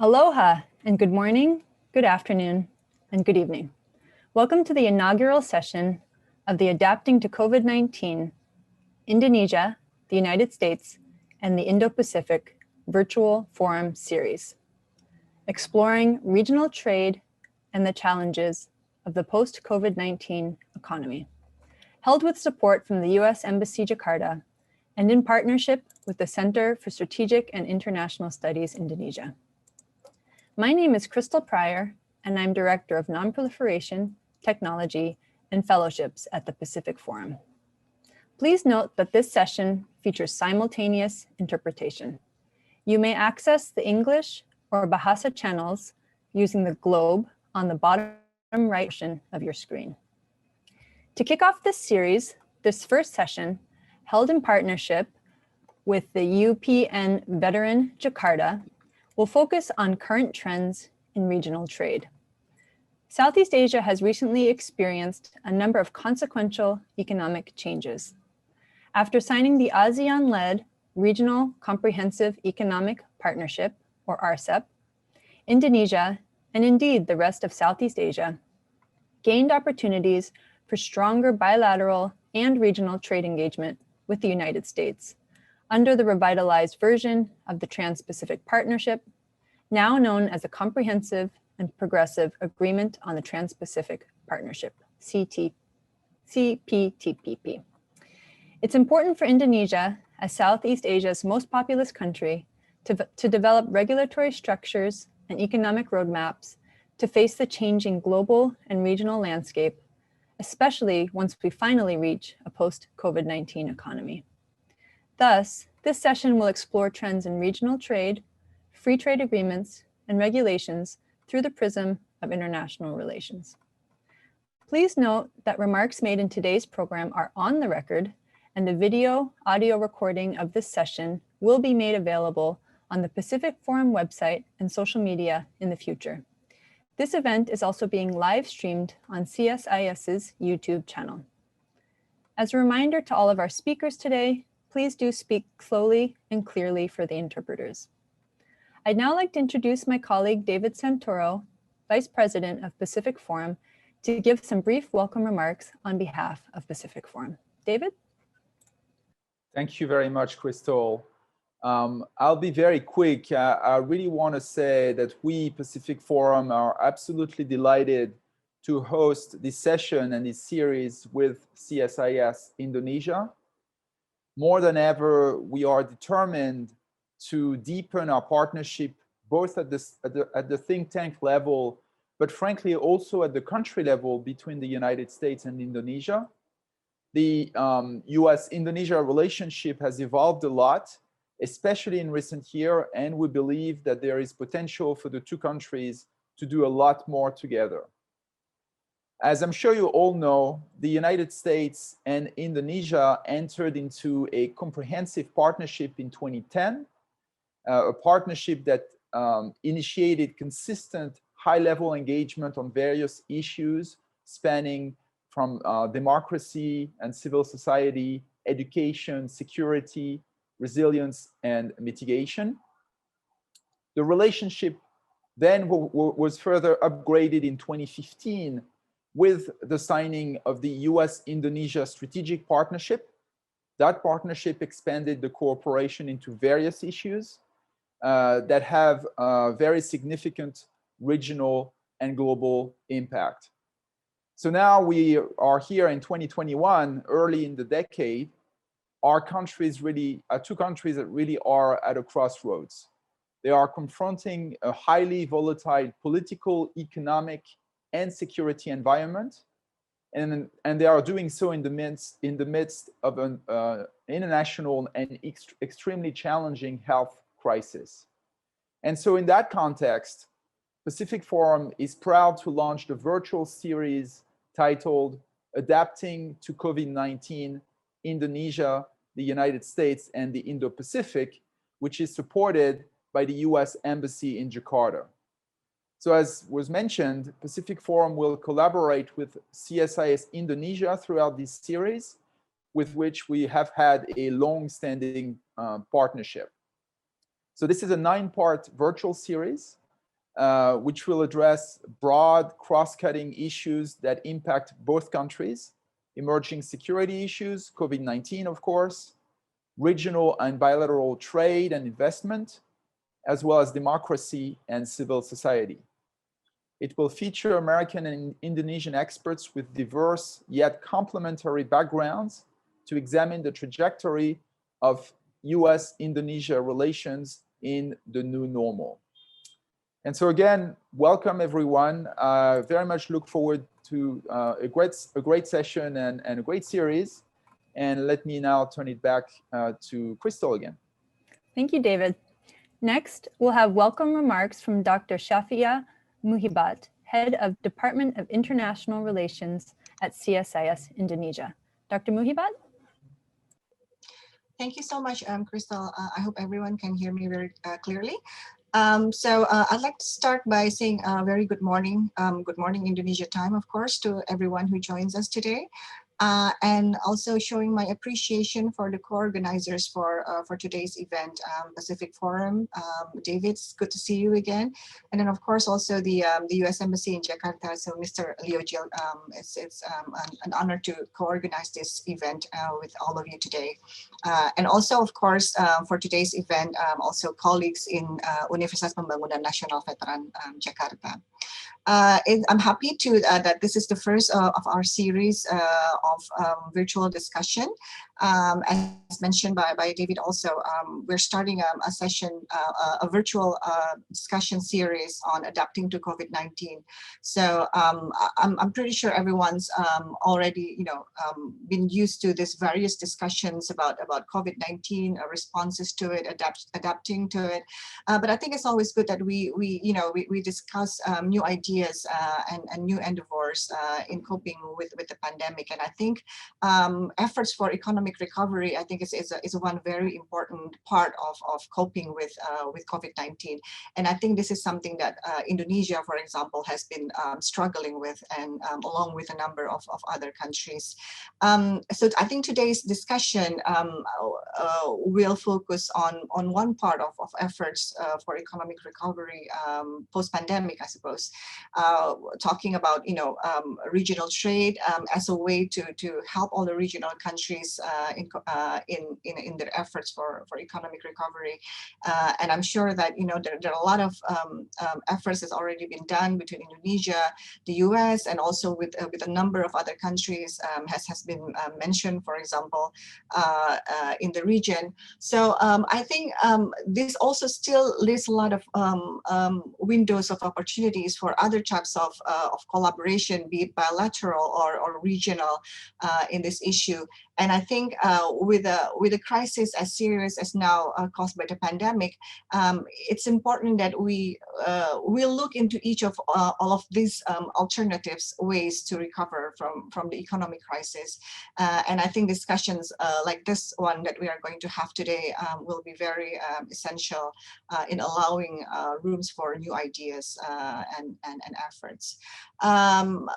Aloha and good morning, good afternoon, and good evening. Welcome to the inaugural session of the Adapting to COVID-19 Indonesia, the United States, and the Indo-Pacific Virtual Forum Series, exploring regional trade and the challenges of the post-COVID-19 economy, held with support from the U.S. Embassy Jakarta and in partnership with the Center for Strategic and International Studies Indonesia. My name is Crystal Pryor, and I'm Director of Nonproliferation, Technology, and Fellowships at the Pacific Forum. Please note that this session features simultaneous interpretation. You may access the English or Bahasa channels using the globe on the bottom right portion of your screen. To kick off this series, this first session, held in partnership with the UPN Veteran Jakarta, will focus on current trends in regional trade. Southeast Asia has recently experienced a number of consequential economic changes. After signing the ASEAN-led Regional Comprehensive Economic Partnership, or RCEP, Indonesia, and indeed the rest of Southeast Asia, gained opportunities for stronger bilateral and regional trade engagement with the United States under the revitalized version of the Trans-Pacific Partnership, now known as the Comprehensive and Progressive Agreement on the Trans-Pacific Partnership, CPTPP. It's important for Indonesia, as Southeast Asia's most populous country, to develop regulatory structures and economic roadmaps to face the changing global and regional landscape, especially once we finally reach a post-COVID-19 economy. Thus, this session will explore trends in regional trade, free trade agreements, and regulations through the prism of international relations. Please note that remarks made in today's program are on the record, and a audio recording of this session will be made available on the Pacific Forum website and social media in the future. This event is also being live streamed on CSIS's YouTube channel. As a reminder to all of our speakers today, please do speak slowly and clearly for the interpreters. I'd now like to introduce my colleague, David Santoro, Vice President of Pacific Forum, to give some brief welcome remarks on behalf of Pacific Forum. David? Thank you very much, Crystal. I'll be very quick. I really want to say that we, Pacific Forum, are absolutely delighted to host this session and this series with CSIS Indonesia. More than ever, we are determined to deepen our partnership, both at the think tank level, but frankly also at the country level between the United States and Indonesia. The US-Indonesia relationship has evolved a lot, especially in recent years, and we believe that there is potential for the two countries to do a lot more together. As I'm sure you all know, the United States and Indonesia entered into a comprehensive partnership in 2010, a partnership that initiated consistent high-level engagement on various issues spanning from democracy and civil society, education, security, resilience, and mitigation. The relationship then was further upgraded in 2015 with the signing of the US-Indonesia Strategic Partnership. That partnership expanded the cooperation into various issues that have very significant regional and global impact. So now we are here in 2021, early in the decade. Our countries really, two countries that really are at a crossroads. They are confronting a highly volatile political, economic, and security environment, and they are doing so in the midst of an international and extremely challenging health crisis. And so in that context, Pacific Forum is proud to launch the virtual series titled Adapting to COVID-19, Indonesia, the United States, and the Indo-Pacific, which is supported by the US Embassy in Jakarta. So as was mentioned, Pacific Forum will collaborate with CSIS Indonesia throughout this series, with which we have had a long-standing partnership. So this is a 9-part virtual series which will address broad cross-cutting issues that impact both countries, emerging security issues, COVID-19, of course, regional and bilateral trade and investment, as well as democracy and civil society. It will feature American and Indonesian experts with diverse yet complementary backgrounds to examine the trajectory of US-Indonesia relations in the new normal. And so again, welcome everyone. Very much look forward to a great session and a great series. And let me now turn it back to Crystal again. Thank you, David. Next, we'll have welcome remarks from Dr. Shafia Muhibat, Head of Department of International Relations at CSIS Indonesia. Dr. Muhibat? Thank you so much, Crystal. I hope everyone can hear me very clearly. I'd like to start by saying very good morning Indonesia time, of course, to everyone who joins us today. And also showing my appreciation for the co-organizers for today's event, Pacific Forum. David, it's good to see you again. And then of course also the US Embassy in Jakarta. So Mr. Leo Gil, it's an honor to co-organize this event with all of you today. And also of course for today's event, also colleagues in Universitas Pembangunan Nasional Veteran Jakarta. I'm happy to that this is the first of our series of virtual discussion. As mentioned by David also, we're starting a session, a virtual discussion series on adapting to COVID-19. So I'm pretty sure everyone's already, been used to this various discussions about COVID-19, responses to it, adapting to it. But I think it's always good that we discuss new ideas and new endeavors in coping with the pandemic. And I think efforts for economic recovery, I think is one very important part of coping with COVID-19. And I think this is something that Indonesia, for example, has been struggling with, and along with a number of other countries. So I think today's discussion will focus on one part of efforts for economic recovery post-pandemic, I suppose, talking about regional trade as a way to help all the regional countries in their efforts for economic recovery. And I'm sure that there are a lot of efforts that's already been done between Indonesia, the US, and also with a number of other countries has been mentioned, for example, in the region. So I think this also still leaves a lot of windows of opportunities for other types of collaboration, be it bilateral or regional in this issue. And I think with a crisis as serious as now caused by the pandemic, it's important that we look into each of all of these alternatives, ways to recover from the economic crisis. And I think discussions like this one that we are going to have today will be very essential in allowing rooms for new ideas and efforts.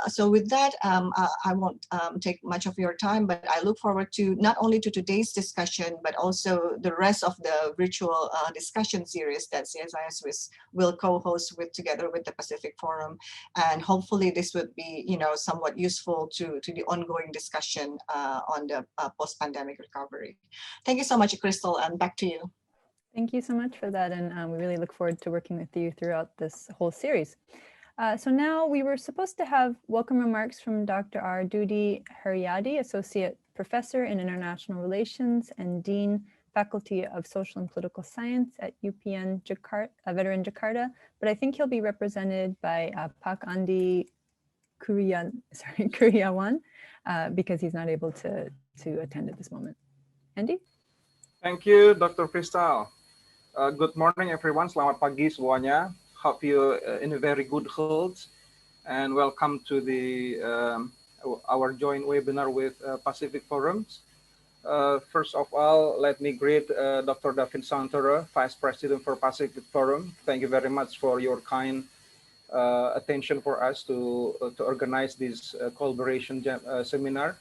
So with that, I won't take much of your time, but I look forward to not only to today's discussion, but also the rest of the virtual discussion series that CSIS will co-host together with the Pacific Forum. And hopefully this would be, somewhat useful to the ongoing discussion on the post-pandemic recovery. Thank you so much, Crystal, and back to you. Thank you so much for that. And we really look forward to working with you throughout this whole series. So now we were supposed to have welcome remarks from Dr. R. Dudi Haryadi, Associate Professor in International Relations and Dean, Faculty of Social and Political Science at UPN Jakarta, Veteran Jakarta, but I think he'll be represented by Pak Andi Kuryawan because he's not able to attend at this moment. Andy? Thank you, Dr. Crystal. Good morning, everyone. Selamat pagi semuanya. Hope you in a very good health, and welcome to the our joint webinar with Pacific Forums. First of all, let me greet Dr. David Santoro, Vice President for Pacific Forum. Thank you very much for your kind attention for us to organize this collaboration seminar.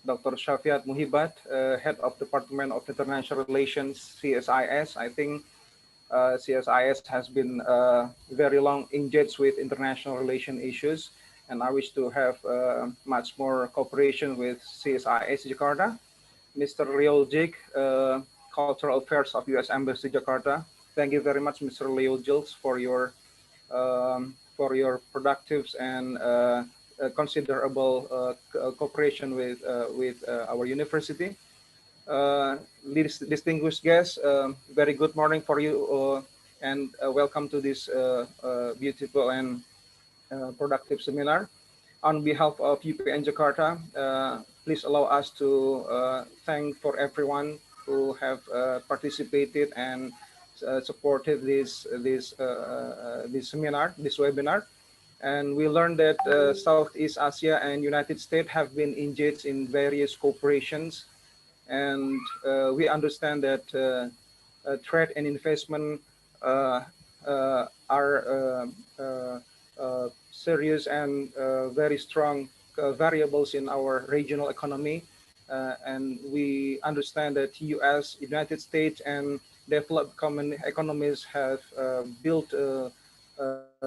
Dr. Shafiat Muhibat, Head of Department of International Relations, CSIS. I think CSIS has been very long engaged with international relation issues, and I wish to have much more cooperation with CSIS Jakarta. Mr. Leo Jik, Cultural Affairs of U.S. Embassy Jakarta. Thank you very much, Mr. Leo Jils, for your productive and considerable cooperation with our university. Distinguished guests, very good morning for you, and welcome to this beautiful and productive seminar. On behalf of UPN Jakarta, please allow us to thank for everyone who have participated and supported this seminar, this webinar. And we learned that Southeast Asia and United States have been engaged in various cooperations. And we understand that trade and investment are serious and very strong variables in our regional economy. And we understand that US, United States, and developed economies have built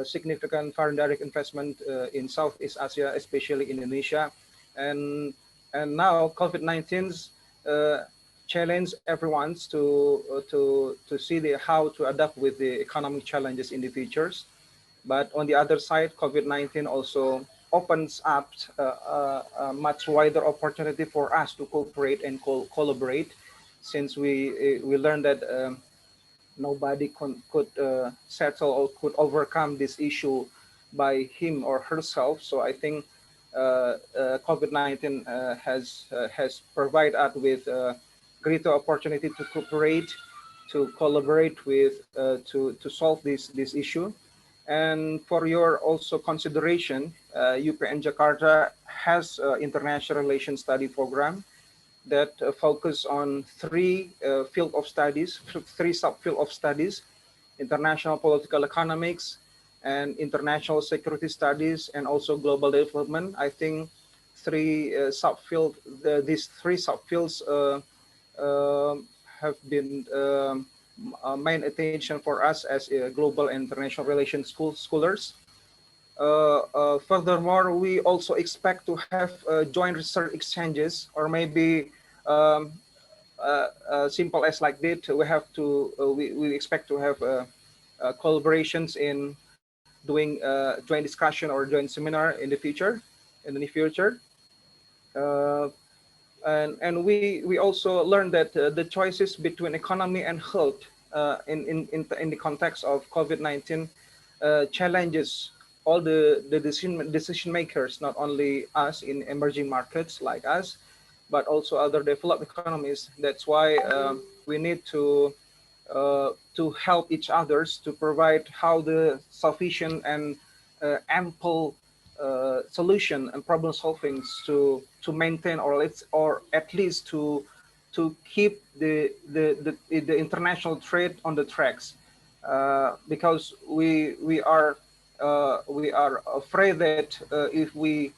significant foreign direct investment in Southeast Asia, especially Indonesia. And now COVID-19's challenge everyone to see how to adapt with the economic challenges in the futures. But on the other side, COVID-19 also opens up a much wider opportunity for us to cooperate and collaborate, since we learned that nobody could settle or could overcome this issue by him or herself. So I think COVID-19 has provided us with greater opportunity to cooperate, to collaborate with, to solve this issue. And for your also consideration, UPN Jakarta has an international relations study program that focus on three field of studies, three subfield of studies: international political economics, and international security studies, and also global development. I think these three subfields have been main attention for us as global and international relations scholars. Furthermore, we also expect to have joint research exchanges, or maybe simple as like that. We expect to have collaborations in doing joint discussion or joint seminar in the future, and we also learned that the choices between economy and health in the context of COVID-19 challenges all the decision makers, not only us in emerging markets like us, but also other developed economies. That's why we need to help each others to provide how the sufficient and ample solution and problem solving to maintain or at least to keep the international trade on the tracks, because we are afraid that if we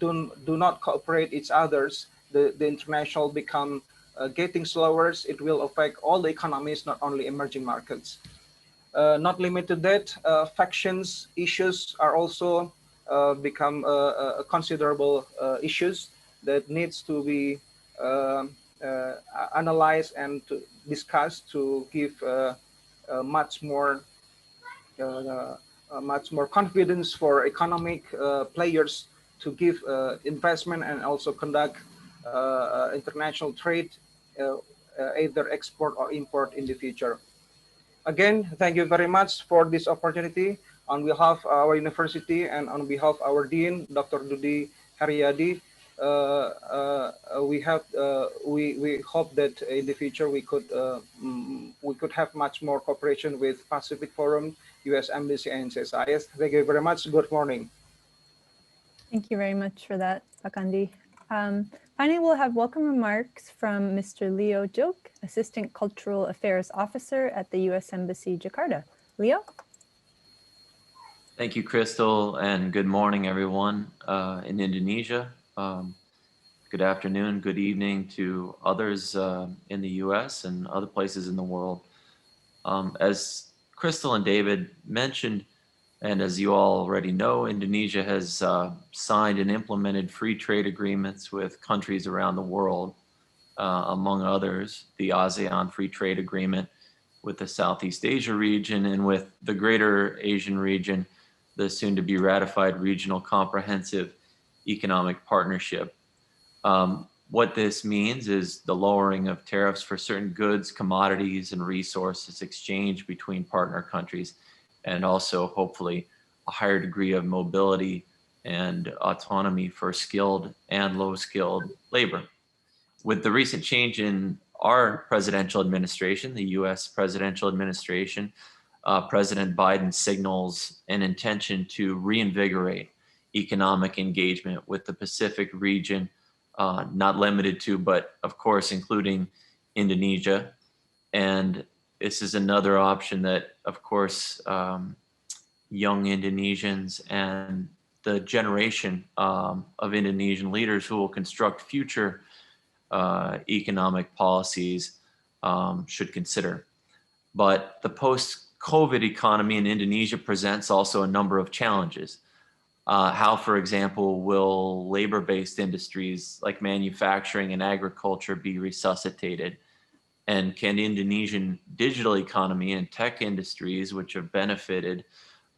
do not cooperate each others, the international become getting slower. It will affect all the economies, not only emerging markets. Not limited to that, factions issues are also become considerable issues that needs to be analyzed and to discuss to give much more confidence for economic players to give investment and also conduct international trade, either export or import in the future. Again, thank you very much for this opportunity. On behalf of our university and on behalf of our Dean, Dr. Dudi Haryadi, we hope that in the future we could have much more cooperation with Pacific Forum, U.S. Embassy, and CSIS. Thank you very much. Good morning. Thank you very much for that, Pakandi. Finally, we'll have welcome remarks from Mr. Leo Jok, Assistant Cultural Affairs Officer at the U.S. Embassy, Jakarta. Leo? Thank you, Crystal, and good morning, everyone in Indonesia. Good afternoon, good evening to others in the U.S. and other places in the world. As Crystal and David mentioned, and as you all already know, Indonesia has signed and implemented free trade agreements with countries around the world, among others, the ASEAN Free Trade Agreement with the Southeast Asia region, and with the Greater Asian region, the soon-to-be ratified Regional Comprehensive Economic Partnership. What this means is the lowering of tariffs for certain goods, commodities, and resources exchanged between partner countries, and also hopefully a higher degree of mobility and autonomy for skilled and low-skilled labor. With the recent change in our presidential administration, the US presidential administration, President Biden signals an intention to reinvigorate economic engagement with the Pacific region, not limited to, but of course, including Indonesia. And this is another option that, of course, young Indonesians and the generation of Indonesian leaders who will construct future economic policies should consider. But the post-COVID economy in Indonesia presents also a number of challenges. How, for example, will labor-based industries like manufacturing and agriculture be resuscitated? And can Indonesian digital economy and tech industries, which have benefited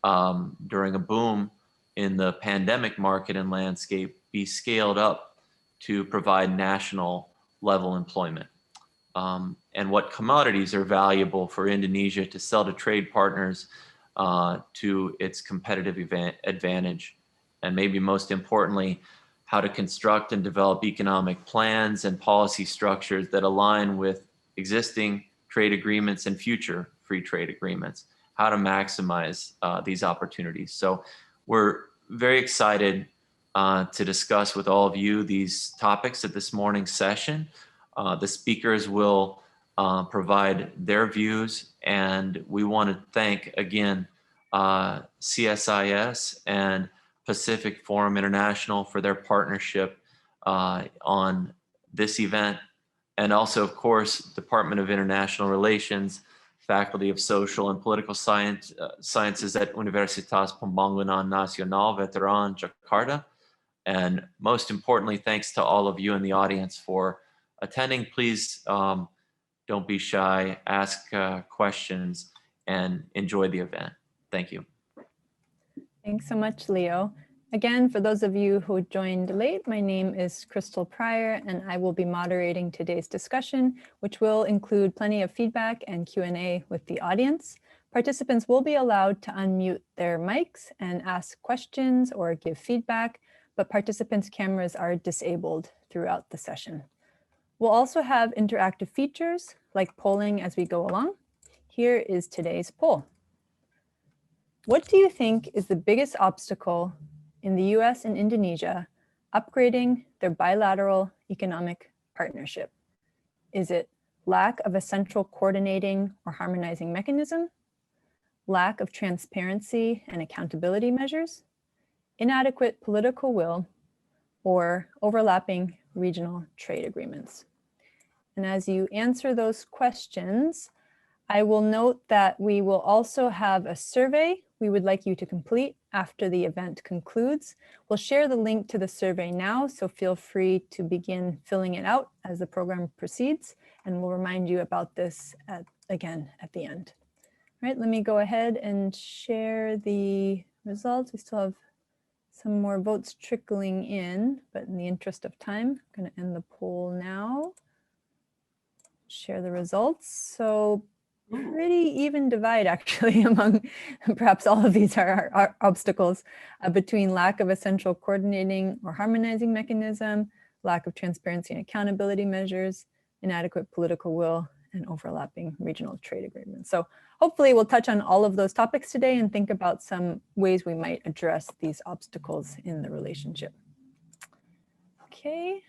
during a boom in the pandemic market and landscape, be scaled up to provide national level employment? And what commodities are valuable for Indonesia to sell to trade partners to its competitive advantage? And maybe most importantly, how to construct and develop economic plans and policy structures that align with existing trade agreements and future free trade agreements, how to maximize these opportunities. So we're very excited to discuss with all of you these topics at this morning's session. The speakers will provide their views, and we want to thank again CSIS and Pacific Forum International for their partnership on this event, and also, of course, Department of International Relations, Faculty of Social and Political Sciences at Universitas Pembangunan Nasional Veteran Jakarta. And most importantly, thanks to all of you in the audience for attending. Please don't be shy, ask questions, and enjoy the event. Thank you. Thanks so much, Leo. Again, for those of you who joined late, my name is Crystal Pryor, and I will be moderating today's discussion, which will include plenty of feedback and Q&A with the audience. Participants will be allowed to unmute their mics and ask questions or give feedback, but participants' cameras are disabled throughout the session. We'll also have interactive features like polling as we go along. Here is today's poll. What do you think is the biggest obstacle in the US and Indonesia upgrading their bilateral economic partnership? Is it lack of a central coordinating or harmonizing mechanism, lack of transparency and accountability measures, inadequate political will, or overlapping regional trade agreements? And as you answer those questions, I will note that we will also have a survey we would like you to complete after the event concludes. We'll share the link to the survey now, so feel free to begin filling it out as the program proceeds, and we'll remind you about this again at the end. All right, let me go ahead and share the results. We still have some more votes trickling in, but in the interest of time, I'm going to end the poll now. Share the results. So pretty even divide actually among perhaps all of these are obstacles between lack of a central coordinating or harmonizing mechanism, lack of transparency and accountability measures, inadequate political will, and overlapping regional trade agreements. So hopefully we'll touch on all of those topics today and think about some ways we might address these obstacles in the relationship. Okay,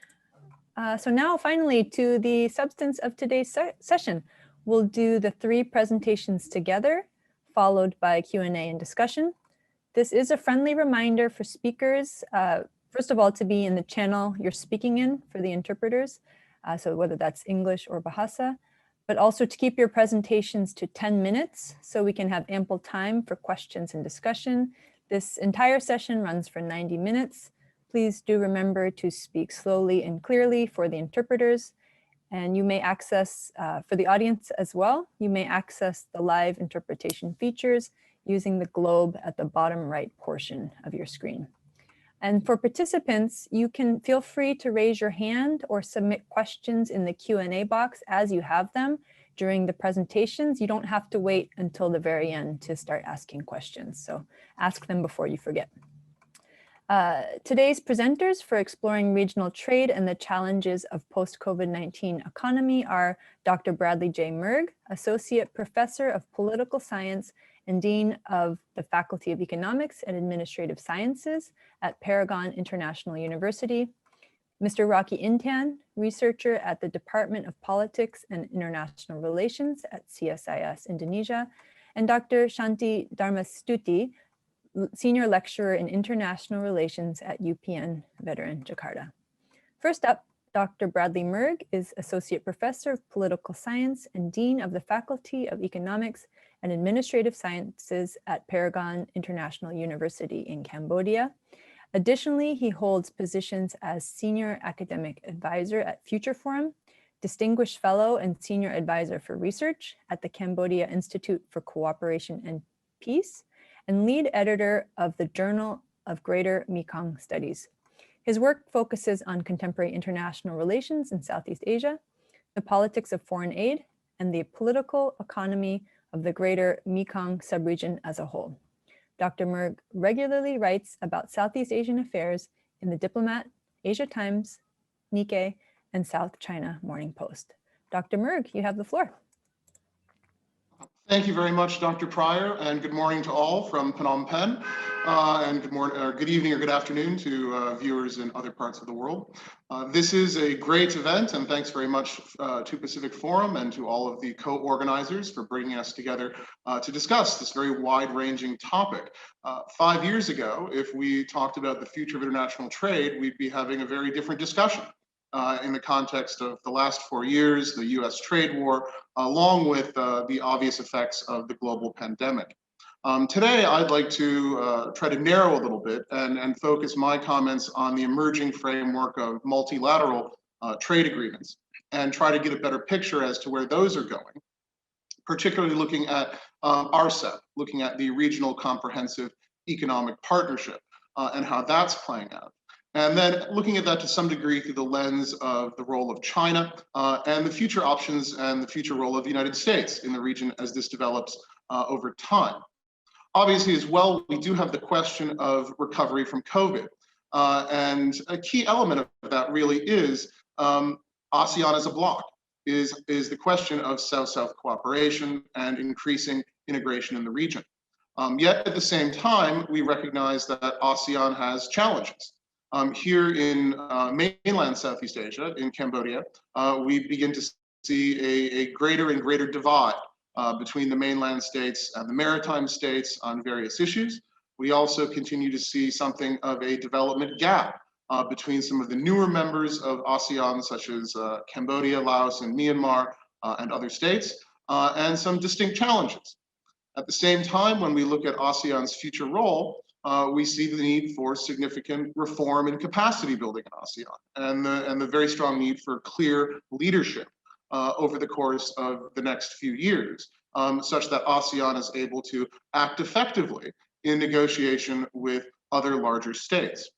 so now finally to the substance of today's session. We'll do the 3 presentations together, followed by Q&A and discussion. This is a friendly reminder for speakers, first of all, to be in the channel you're speaking in for the interpreters, so whether that's English or Bahasa. but also to keep your presentations to 10 minutes so we can have ample time for questions and discussion. This entire session runs for 90 minutes. Please do remember to speak slowly and clearly for the interpreters. And you may access, for the audience as well, you may access the live interpretation features using the globe at the bottom right portion of your screen. And for participants, you can feel free to raise your hand or submit questions in the Q&A box as you have them during the presentations. You don't have to wait until the very end to start asking questions. So ask them before you forget. Today's presenters for exploring regional trade and the challenges of post-COVID-19 economy are Dr. Bradley J. Merg, Associate Professor of Political Science and Dean of the Faculty of Economics and Administrative Sciences at Paragon International University, Mr. Rocky Intan, researcher at the Department of Politics and International Relations at CSIS Indonesia, and Dr. Shanti Dharmastuti, Senior Lecturer in International Relations at UPN Veteran, Jakarta. First up, Dr. Bradley Merg is Associate Professor of Political Science and Dean of the Faculty of Economics and Administrative Sciences at Paragon International University in Cambodia. Additionally, he holds positions as Senior Academic Advisor at Future Forum, Distinguished Fellow and Senior Advisor for Research at the Cambodia Institute for Cooperation and Peace, and lead editor of the Journal of Greater Mekong Studies. His work focuses on contemporary international relations in Southeast Asia, the politics of foreign aid, and the political economy of the Greater Mekong subregion as a whole. Dr. Merg regularly writes about Southeast Asian affairs in the Diplomat, Asia Times, Nikkei, and South China Morning Post. Dr. Merg, you have the floor. Thank you very much, Dr. Pryor, and good morning to all from Phnom Penh, and good morning, or good evening or good afternoon to viewers in other parts of the world. This is a great event, and thanks very much to Pacific Forum and to all of the co-organizers for bringing us together to discuss this very wide-ranging topic. 5 years ago, if we talked about the future of international trade, we'd be having a very different discussion. In the context of the last 4 years, the US trade war, along with the obvious effects of the global pandemic. Today, I'd like to try to narrow a little bit and focus my comments on the emerging framework of multilateral trade agreements and try to get a better picture as to where those are going, particularly looking at RCEP, looking at the Regional Comprehensive Economic Partnership and how that's playing out. And then looking at that to some degree through the lens of the role of China and the future options and the future role of the United States in the region as this develops over time. Obviously, as well, we do have the question of recovery from COVID. And a key element of that really is ASEAN as a bloc, is the question of South-South cooperation and increasing integration in the region. Yet at the same time, we recognize that ASEAN has challenges. Here in mainland Southeast Asia, in Cambodia, we begin to see a greater and greater divide between the mainland states and the maritime states on various issues. We also continue to see something of a development gap between some of the newer members of ASEAN, such as Cambodia, Laos, and Myanmar, and other states, and some distinct challenges. At the same time, when we look at ASEAN's future role, we see the need for significant reform and capacity building in ASEAN, and the very strong need for clear leadership over the course of the next few years, such that ASEAN is able to act effectively in negotiation with other larger states.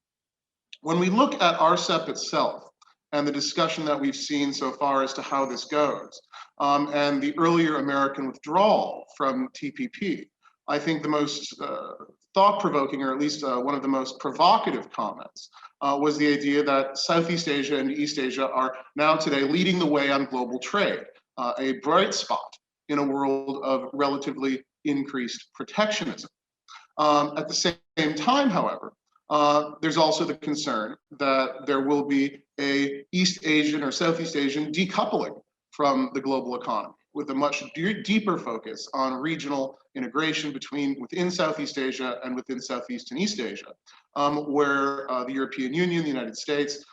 When we look at RCEP itself and the discussion that we've seen so far as to how this goes, and the earlier American withdrawal from TPP, I think the most thought-provoking, or at least one of the most provocative comments, was the idea that Southeast Asia and East Asia are now today leading the way on global trade, a bright spot in a world of relatively increased protectionism. At the same time, however, there's also the concern that there will be a East Asian or Southeast Asian decoupling from the global economy, with a much deeper focus on regional integration within Southeast Asia and within Southeast and East Asia, where the European Union, the United States,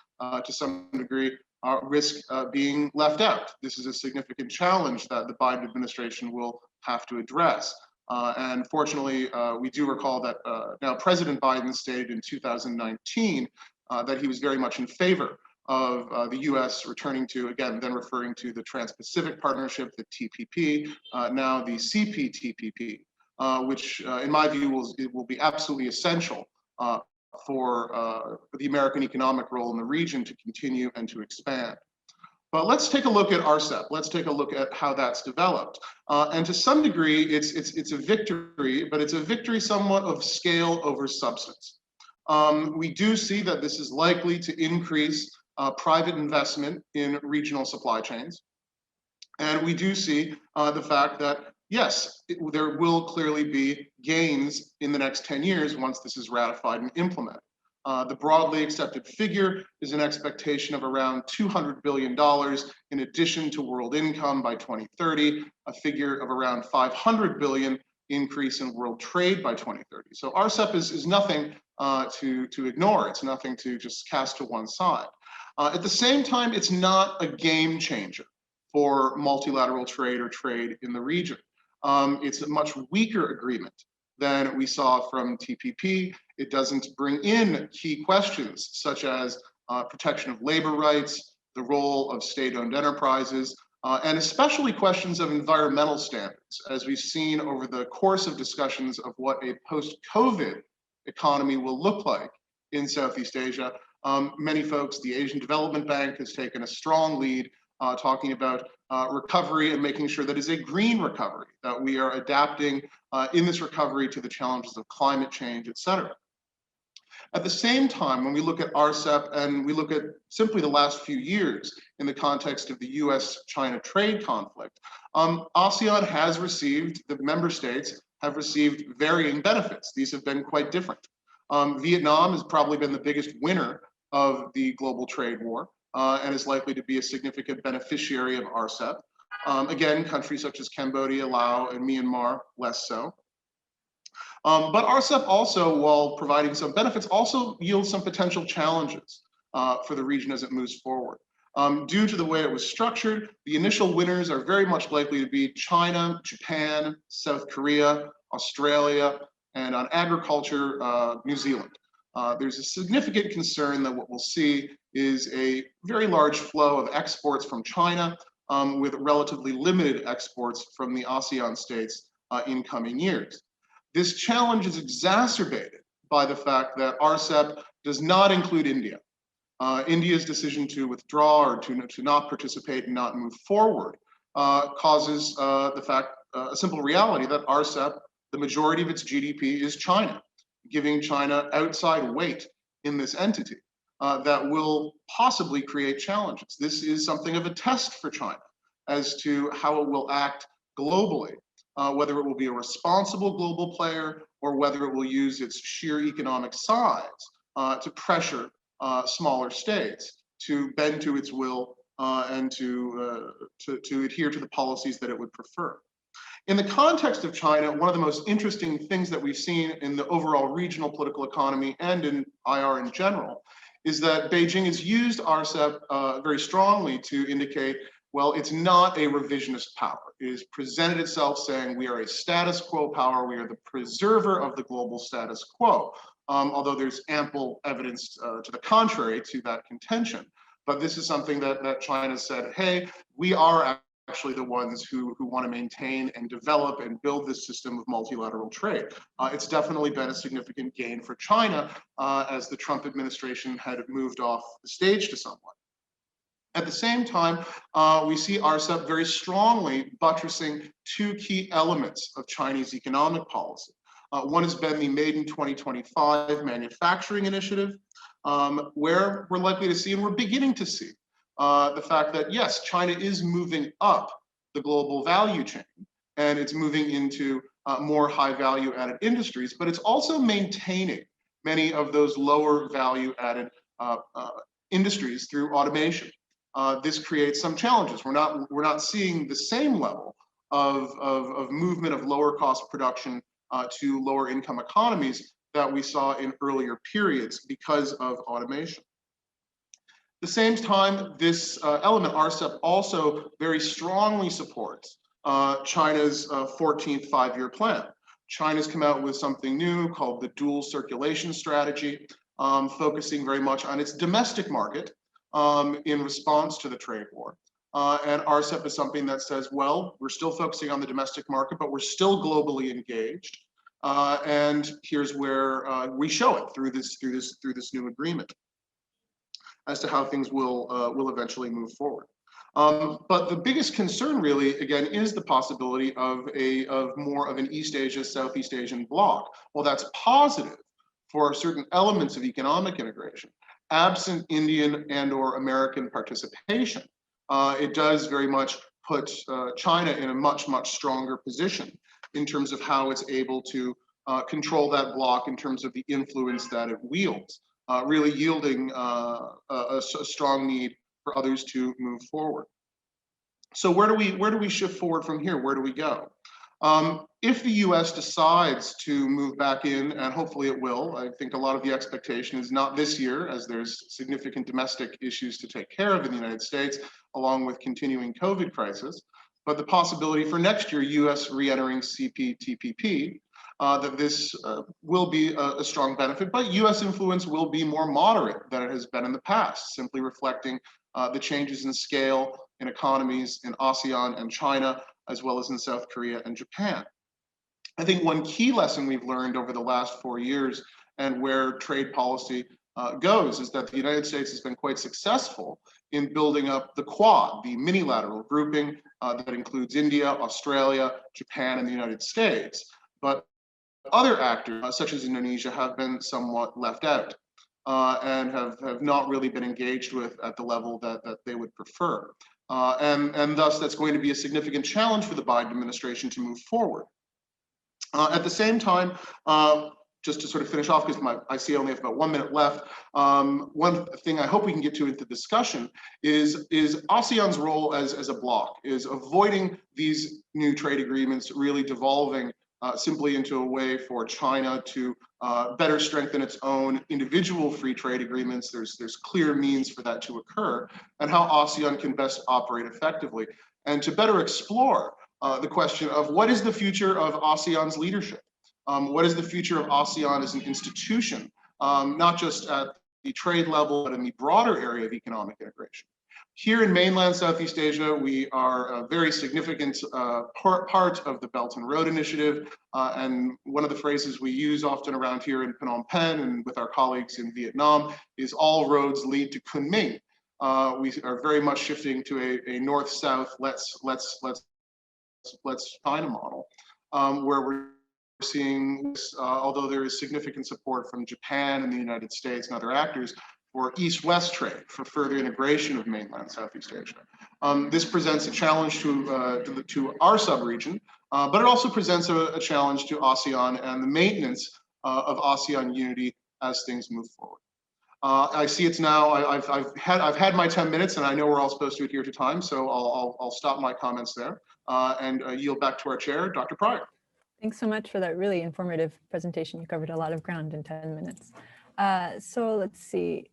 to some degree, risk being left out. This is a significant challenge that the Biden administration will have to address. And fortunately, we do recall that now President Biden stated in 2019 that he was very much in favor of the U.S. returning to, again, then referring to the Trans-Pacific Partnership, the TPP, now the CPTPP, which in my view will be absolutely essential for the American economic role in the region to continue and to expand. But let's take a look at RCEP. Let's take a look at how that's developed. And to some degree, it's a victory, but it's a victory somewhat of scale over substance. We do see that this is likely to increase private investment in regional supply chains. And we do see the fact that, yes, there will clearly be gains in the next 10 years once this is ratified and implemented. The broadly accepted figure is an expectation of around $200 billion in addition to world income by 2030, a figure of around $500 billion increase in world trade by 2030. So RCEP is nothing to ignore. It's nothing to just cast to one side. At the same time, it's not a game changer for multilateral trade or trade in the region. It's a much weaker agreement than we saw from TPP. It doesn't bring in key questions such as protection of labor rights, the role of state-owned enterprises, and especially questions of environmental standards, as we've seen over the course of discussions of what a post-COVID economy will look like in Southeast Asia. Many folks, the Asian Development Bank has taken a strong lead talking about recovery and making sure that it's a green recovery, that we are adapting in this recovery to the challenges of climate change, et cetera. At the same time, when we look at RCEP and we look at simply the last few years in the context of the US-China trade conflict, ASEAN has received, the member states have received varying benefits. These have been quite different. Vietnam has probably been the biggest winner of the global trade war and is likely to be a significant beneficiary of RCEP. Again, countries such as Cambodia, Laos, and Myanmar, less so. But RCEP also, while providing some benefits, also yields some potential challenges for the region as it moves forward. Due to the way it was structured, the initial winners are very much likely to be China, Japan, South Korea, Australia, and on agriculture, New Zealand. There's a significant concern that what we'll see is a very large flow of exports from China with relatively limited exports from the ASEAN states in coming years. This challenge is exacerbated by the fact that RCEP does not include India. India's decision to withdraw or to not participate and not move forward causes the fact, a simple reality that RCEP, the majority of its GDP is China, giving China outside weight in this entity that will possibly create challenges. This is something of a test for China as to how it will act globally, whether it will be a responsible global player or whether it will use its sheer economic size to pressure smaller states to bend to its will and to adhere to the policies that it would prefer. In the context of China, one of the most interesting things that we've seen in the overall regional political economy and in IR in general is that Beijing has used RCEP very strongly to indicate, well, it's not a revisionist power. It has presented itself saying we are a status quo power, we are the preserver of the global status quo, although there's ample evidence to the contrary to that contention. But this is something that China said, hey, we are actually the ones who want to maintain and develop and build this system of multilateral trade. It's definitely been a significant gain for China as the Trump administration had moved off the stage to somewhat. At the same time, we see RCEP very strongly buttressing two key elements of Chinese economic policy. One has been the Made in 2025 manufacturing initiative, where we're likely to see, and we're beginning to see, the fact that, yes, China is moving up the global value chain, and it's moving into more high value added industries, but it's also maintaining many of those lower value added industries through automation. This creates some challenges. We're not seeing the same level of movement of lower cost production to lower income economies that we saw in earlier periods because of automation. At the same time, this element, RCEP, also very strongly supports China's 14th five-year plan. China's come out with something new called the dual circulation strategy, focusing very much on its domestic market in response to the trade war. And RCEP is something that says, well, we're still focusing on the domestic market, but we're still globally engaged. And here's where we show it through this new agreement as to how things will eventually move forward. But the biggest concern really, again, is the possibility of more of an East Asia, Southeast Asian bloc. Well, that's positive for certain elements of economic integration. Absent Indian and/or American participation, it does very much put China in a much stronger position in terms of how it's able to control that bloc in terms of the influence that it wields, really yielding a strong need for others to move forward. So where do we shift forward from here? Where do we go? If the US decides to move back in, and hopefully it will, I think a lot of the expectation is not this year, as there's significant domestic issues to take care of in the United States, along with continuing COVID crisis, but the possibility for next year, US re-entering CPTPP, that this will be a strong benefit, but US influence will be more moderate than it has been in the past, simply reflecting the changes in scale in economies in ASEAN and China, as well as in South Korea and Japan. I think one key lesson we've learned over the last 4 years and where trade policy goes is that the United States has been quite successful in building up the Quad, the minilateral grouping that includes India, Australia, Japan, and the United States. But other actors, such as Indonesia, have been somewhat left out and have not really been engaged with at the level that they would prefer. And thus, that's going to be a significant challenge for the Biden administration to move forward. At the same time, just to sort of finish off, because I see I only have about 1 minute left, one thing I hope we can get to into discussion is ASEAN's role as a bloc, is avoiding these new trade agreements really devolving simply into a way for China to better strengthen its own individual free trade agreements. There's clear means for that to occur, and how ASEAN can best operate effectively, and to better explore the question of what is the future of ASEAN's leadership? What is the future of ASEAN as an institution, not just at the trade level, but in the broader area of economic integration? Here in mainland Southeast Asia, we are a very significant part of the Belt and Road Initiative. And one of the phrases we use often around here in Phnom Penh and with our colleagues in Vietnam is all roads lead to Kunming. We are very much shifting to a north-south, let's China model, where we're seeing, although there is significant support from Japan and the United States and other actors, for east-west trade, for further integration of mainland Southeast Asia. This presents a challenge to our sub-region, but it also presents a challenge to ASEAN and the maintenance of ASEAN unity as things move forward. I see it's now, I've had my 10 minutes, and I know we're all supposed to adhere to time, so I'll stop my comments there and yield back to our chair, Dr. Pryor. Thanks so much for that really informative presentation. You covered a lot of ground in 10 minutes. So let's see.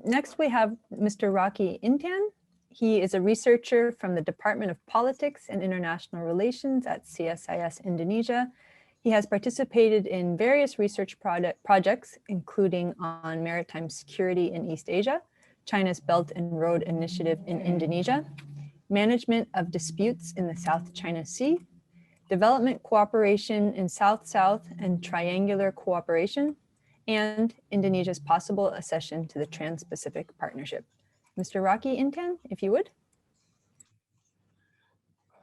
Next, we have Mr. Rocky Intan. He is a researcher from the Department of Politics and International Relations at CSIS Indonesia. He has participated in various research projects, including on maritime security in East Asia, China's Belt and Road Initiative in Indonesia, management of disputes in the South China Sea, development cooperation in South-South and triangular cooperation, and Indonesia's possible accession to the Trans-Pacific Partnership. Mr. Rocky Intan, if you would.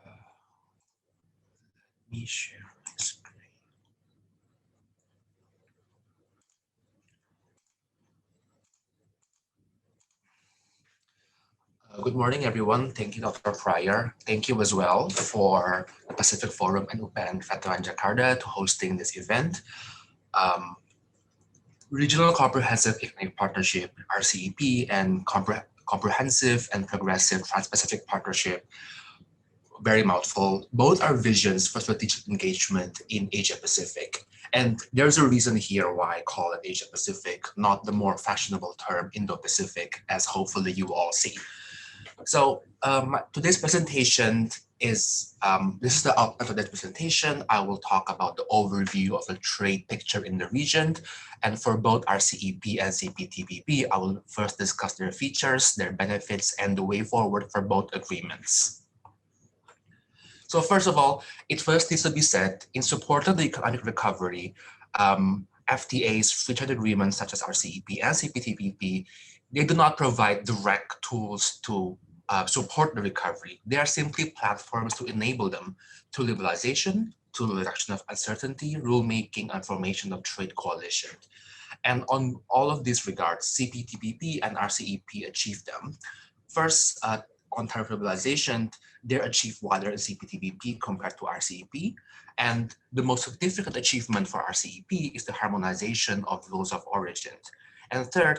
Let me share my screen. Good morning, everyone. Thank you, Dr. Pryor. Thank you as well for the Pacific Forum and UPN Veteran Jakarta to hosting this event. Regional Comprehensive Economic Partnership, RCEP, and Comprehensive and Progressive Trans-Pacific Partnership, very mouthful. Both are visions for strategic engagement in Asia Pacific. And there's a reason here why I call it Asia Pacific, not the more fashionable term Indo-Pacific, as hopefully you all see. So today's presentation is, this is the outline of today's presentation. I will talk about the overview of the trade picture in the region. And for both RCEP and CPTPP, I will first discuss their features, their benefits, and the way forward for both agreements. So first of all, it first needs to be said, in support of the economic recovery, FTAs, free trade agreements such as RCEP and CPTPP, they do not provide direct tools to support the recovery. They are simply platforms to enable them to liberalization, to reduction of uncertainty, rulemaking, and formation of trade coalition. And on all of these regards, CPTPP and RCEP achieve them. First, on tariff liberalization, they're achieved wider in CPTPP compared to RCEP. And the most significant achievement for RCEP is the harmonization of rules of origin. And third,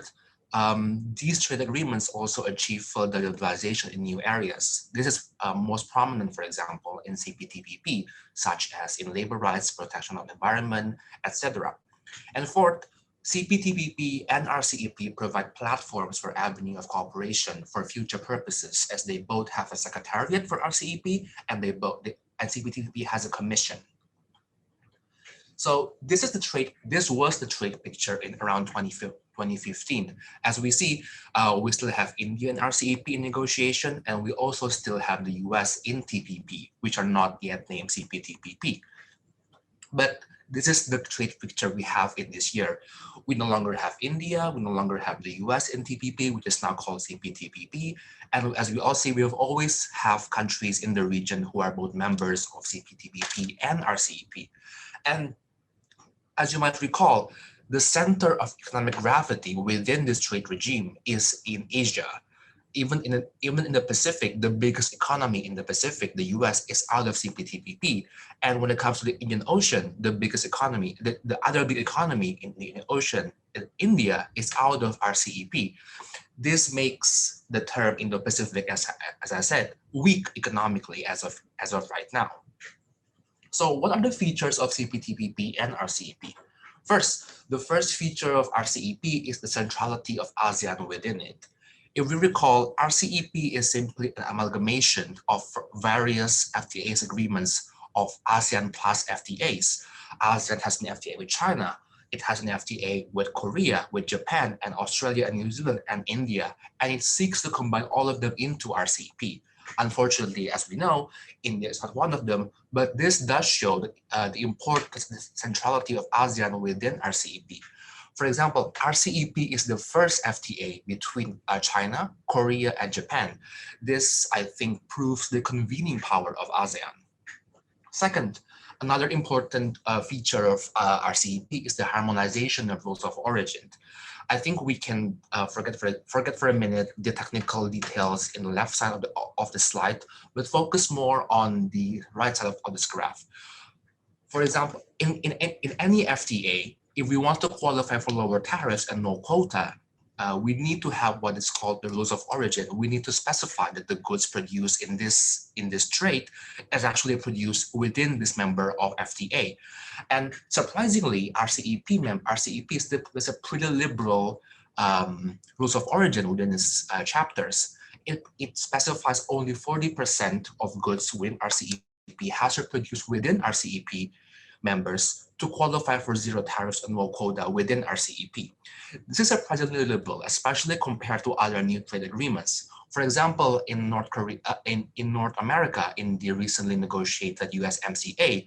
these trade agreements also achieve further liberalization in new areas. This is most prominent, for example, in CPTPP, such as in labor rights, protection of the environment, etc. And fourth, CPTPP and RCEP provide platforms for avenue of cooperation for future purposes, as they both have a secretariat for RCEP and and CPTPP has a commission. So this was the trade picture in around 2015. As we see, we still have India and RCEP in negotiation, and we also still have the US in TPP, which are not yet named CPTPP. But this is the trade picture we have in this year. We no longer have India, we no longer have the US in TPP, which is now called CPTPP. And as we all see, we have always have countries in the region who are both members of CPTPP and RCEP. And as you might recall, the center of economic gravity within this trade regime is in Asia. Even in the Pacific, the biggest economy in the Pacific, the US, is out of CPTPP. And when it comes to the Indian Ocean, the biggest economy, the other big economy in the Indian Ocean, India, is out of RCEP. This makes the term Indo-Pacific, as I said, weak economically as of right now. So what are the features of CPTPP and RCEP? First, the first feature of RCEP is the centrality of ASEAN within it. If we recall, RCEP is simply an amalgamation of various FTAs agreements of ASEAN plus FTAs. ASEAN has an FTA with China, it has an FTA with Korea, with Japan, and Australia, and New Zealand, and India, and it seeks to combine all of them into RCEP. Unfortunately, as we know, India is not one of them, but this does show the importance and centrality of ASEAN within RCEP. For example, RCEP is the first FTA between China, Korea, and Japan. This, I think, proves the convening power of ASEAN. Second, another important feature of RCEP is the harmonization of rules of origin. I think we can forget for a minute the technical details in the left side of the slide, but focus more on the right side of this graph. For example, in any FTA, if we want to qualify for lower tariffs and no quota, we need to have what is called the rules of origin. We need to specify that the goods produced in this trade is actually produced within this member of FTA. And surprisingly, RCEP is a pretty liberal rules of origin within its chapters. It specifies only 40% of goods within RCEP has to produce within RCEP members to qualify for zero tariffs and no quota within RCEP. This is surprisingly liberal, especially compared to other new trade agreements. For example, in North America, in the recently negotiated USMCA,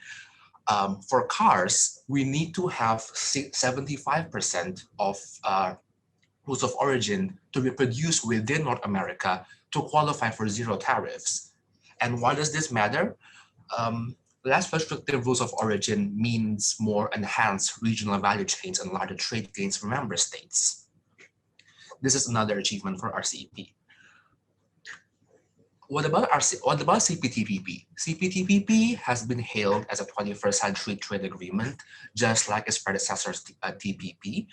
for cars, we need to have 75% of rules of origin to be produced within North America to qualify for zero tariffs. And why does this matter? Less restrictive rules of origin means more enhanced regional value chains and larger trade gains for member states. This is another achievement for RCEP. What about CPTPP? CPTPP has been hailed as a 21st century trade agreement, just like its predecessor TPP,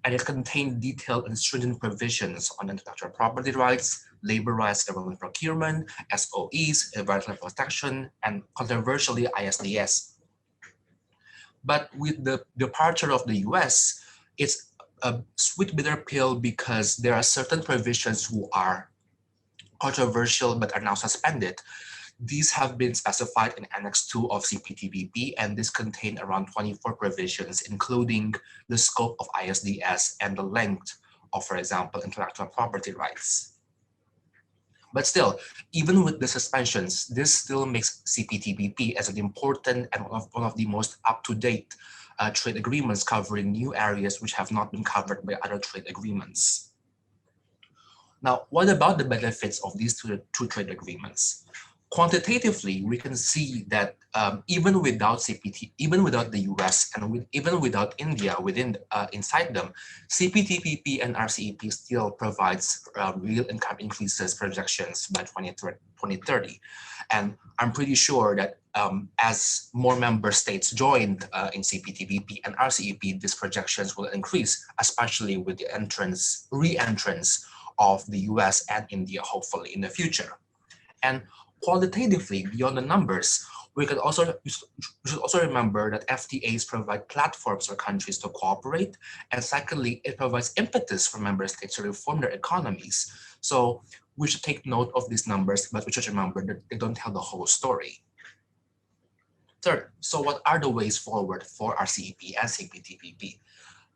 and it contained detailed and stringent provisions on intellectual property rights, labor rights, government procurement, SOEs, environmental protection, and controversially ISDS. But with the departure of the US, it's a sweet bitter pill because there are certain provisions who are controversial but are now suspended. These have been specified in Annex 2 of CPTPP, and this contain around 24 provisions, including the scope of ISDS and the length of, for example, intellectual property rights. But still, even with the suspensions, this still makes CPTPP as an important and one of the most up-to-date trade agreements covering new areas which have not been covered by other trade agreements. Now, what about the benefits of these two trade agreements? Quantitatively, we can see that even without CPT, even without the US, and even without India inside them, CPTPP and RCEP still provides real income increases projections by 2030. And I'm pretty sure that as more member states joined in CPTPP and RCEP, these projections will increase, especially with the re-entrance of the US and India, hopefully in the future. And qualitatively, beyond the numbers, we should also remember that FTAs provide platforms for countries to cooperate, and secondly, it provides impetus for member states to reform their economies. So we should take note of these numbers, but we should remember that they don't tell the whole story. Third, so what are the ways forward for RCEP and CPTPP?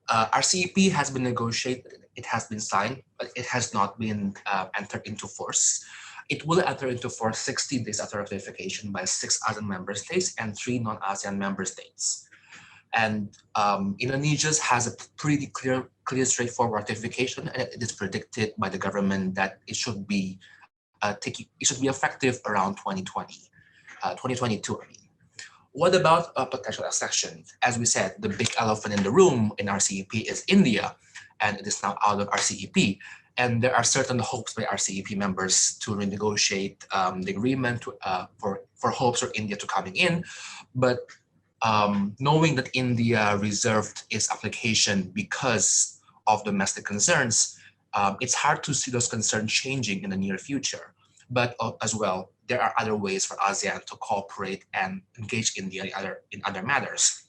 RCEP has been negotiated, it has been signed, but it has not been entered into force. It will enter into force 60 days after ratification by 6 ASEAN member states and 3 non-ASEAN member states. And Indonesia has a pretty clear, straightforward ratification, and it is predicted by the government that it should be effective around 2022. I mean. What about a potential accession? As we said, the big elephant in the room in RCEP is India, and it is now out of RCEP. And there are certain hopes by RCEP members to renegotiate the agreement for hopes for India to coming in. But knowing that India reserved its application because of domestic concerns, it's hard to see those concerns changing in the near future. But as well, there are other ways for ASEAN to cooperate and engage India in other matters.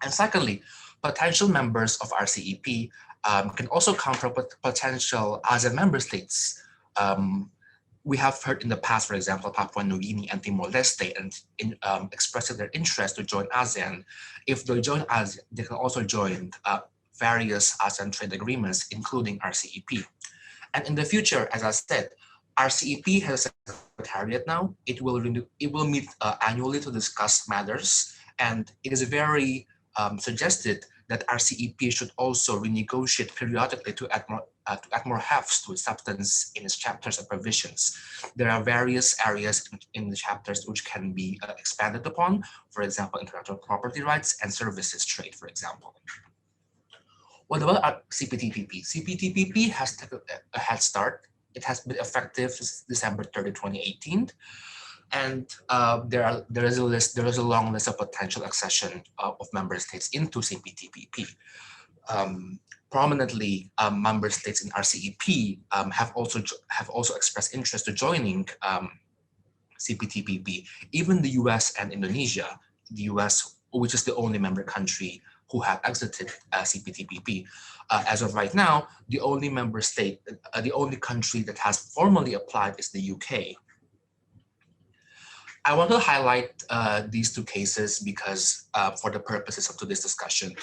And secondly, potential members of RCEP can also come from potential ASEAN member states. We have heard in the past, for example, Papua New Guinea and Timor-Leste expressing their interest to join ASEAN. If they join ASEAN, they can also join various ASEAN trade agreements, including RCEP. And in the future, as I said, RCEP has a secretariat now. It will meet annually to discuss matters, and it is very suggested that RCEP should also renegotiate periodically to add more heft to its substance in its chapters and provisions. There are various areas in the chapters which can be expanded upon, for example, intellectual property rights and services trade, for example. What about CPTPP? CPTPP has taken a head start. It has been effective since December 30, 2018. And there is a long list of potential accession of member states into CPTPP. Prominently, member states in RCEP have also expressed interest to joining CPTPP. Even the US and Indonesia, the US, which is the only member country who have exited CPTPP. As of right now, the only member state, the only country that has formally applied is the UK. I want to highlight these two cases because for the purposes of today's discussion,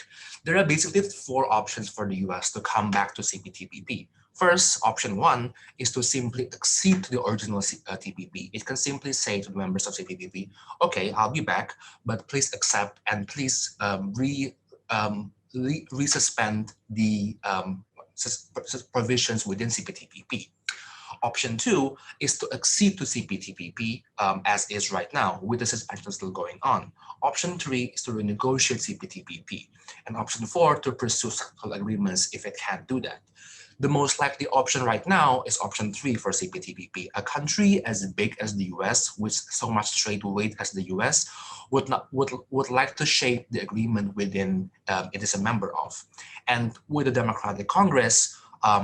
there are basically 4 options for the US to come back to CPTPP. First, option 1 is to simply accede to the original TPP. It can simply say to the members of CPTPP, okay, I'll be back, but please accept and please resuspend the provisions within CPTPP. Option 2 is to accede to CPTPP as is right now, with the suspension still going on. Option 3 is to renegotiate CPTPP. And option 4 to pursue sectoral agreements if it can't do that. The most likely option right now is option 3 for CPTPP. A country as big as the US, with so much trade weight as the US, would like to shape the agreement within it is a member of. And with the Democratic Congress,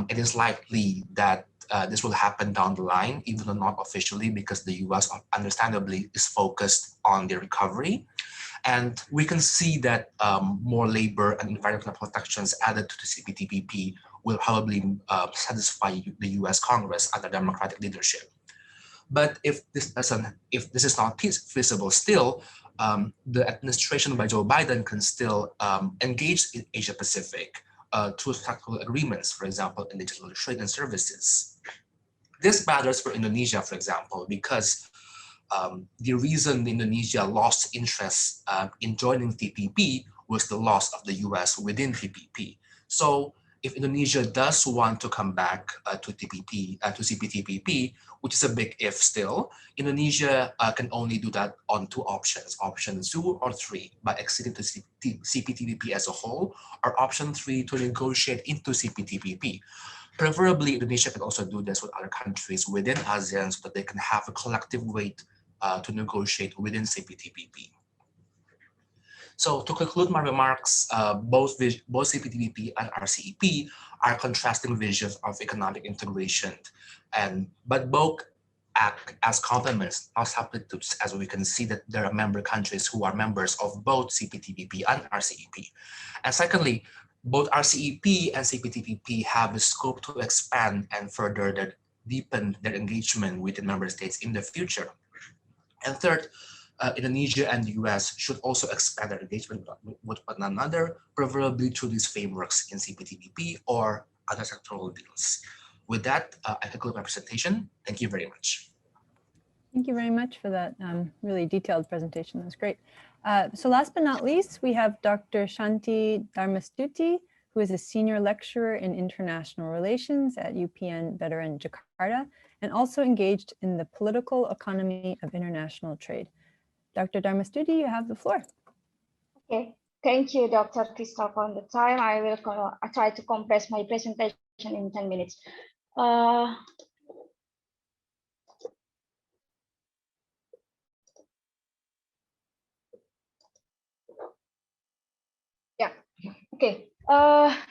it is likely that this will happen down the line, even though not officially, because the US understandably is focused on the recovery. And we can see that more labor and environmental protections added to the CPTPP will probably satisfy the US Congress under democratic leadership. But if this is not feasible still, the administration by Joe Biden can still engage in Asia Pacific through tactical agreements, for example, in digital trade and services. This matters for Indonesia, for example, because the reason Indonesia lost interest in joining TPP was the loss of the US within TPP. So if Indonesia does want to come back to TPP, to CPTPP, which is a big if still, Indonesia can only do that on two options, option 2 or 3, by acceding to CPTPP as a whole, or option 3 to negotiate into CPTPP. Preferably, Indonesia can also do this with other countries within ASEAN so that they can have a collective weight to negotiate within CPTPP. So to conclude my remarks, both CPTPP and RCEP are contrasting visions of economic integration, but both act as complements, not substitutes, as we can see that there are member countries who are members of both CPTPP and RCEP. And secondly, both RCEP and CPTPP have the scope to expand and further deepen their engagement with the member states in the future. And third, Indonesia and the US should also expand their engagement with one another, preferably through these frameworks in CPTPP or other sectoral deals. With that, I conclude my presentation. Thank you very much. Thank you very much for that really detailed presentation. That was great. So last but not least, we have Dr. Shanti Dharmastuti, who is a senior lecturer in international relations at UPN Veteran Jakarta, and also engaged in the political economy of international trade. Dr. Dharmastuti, you have the floor. Okay, thank you, Dr. Crystal, for the time. I will try to compress my presentation in 10 minutes. Yeah, okay.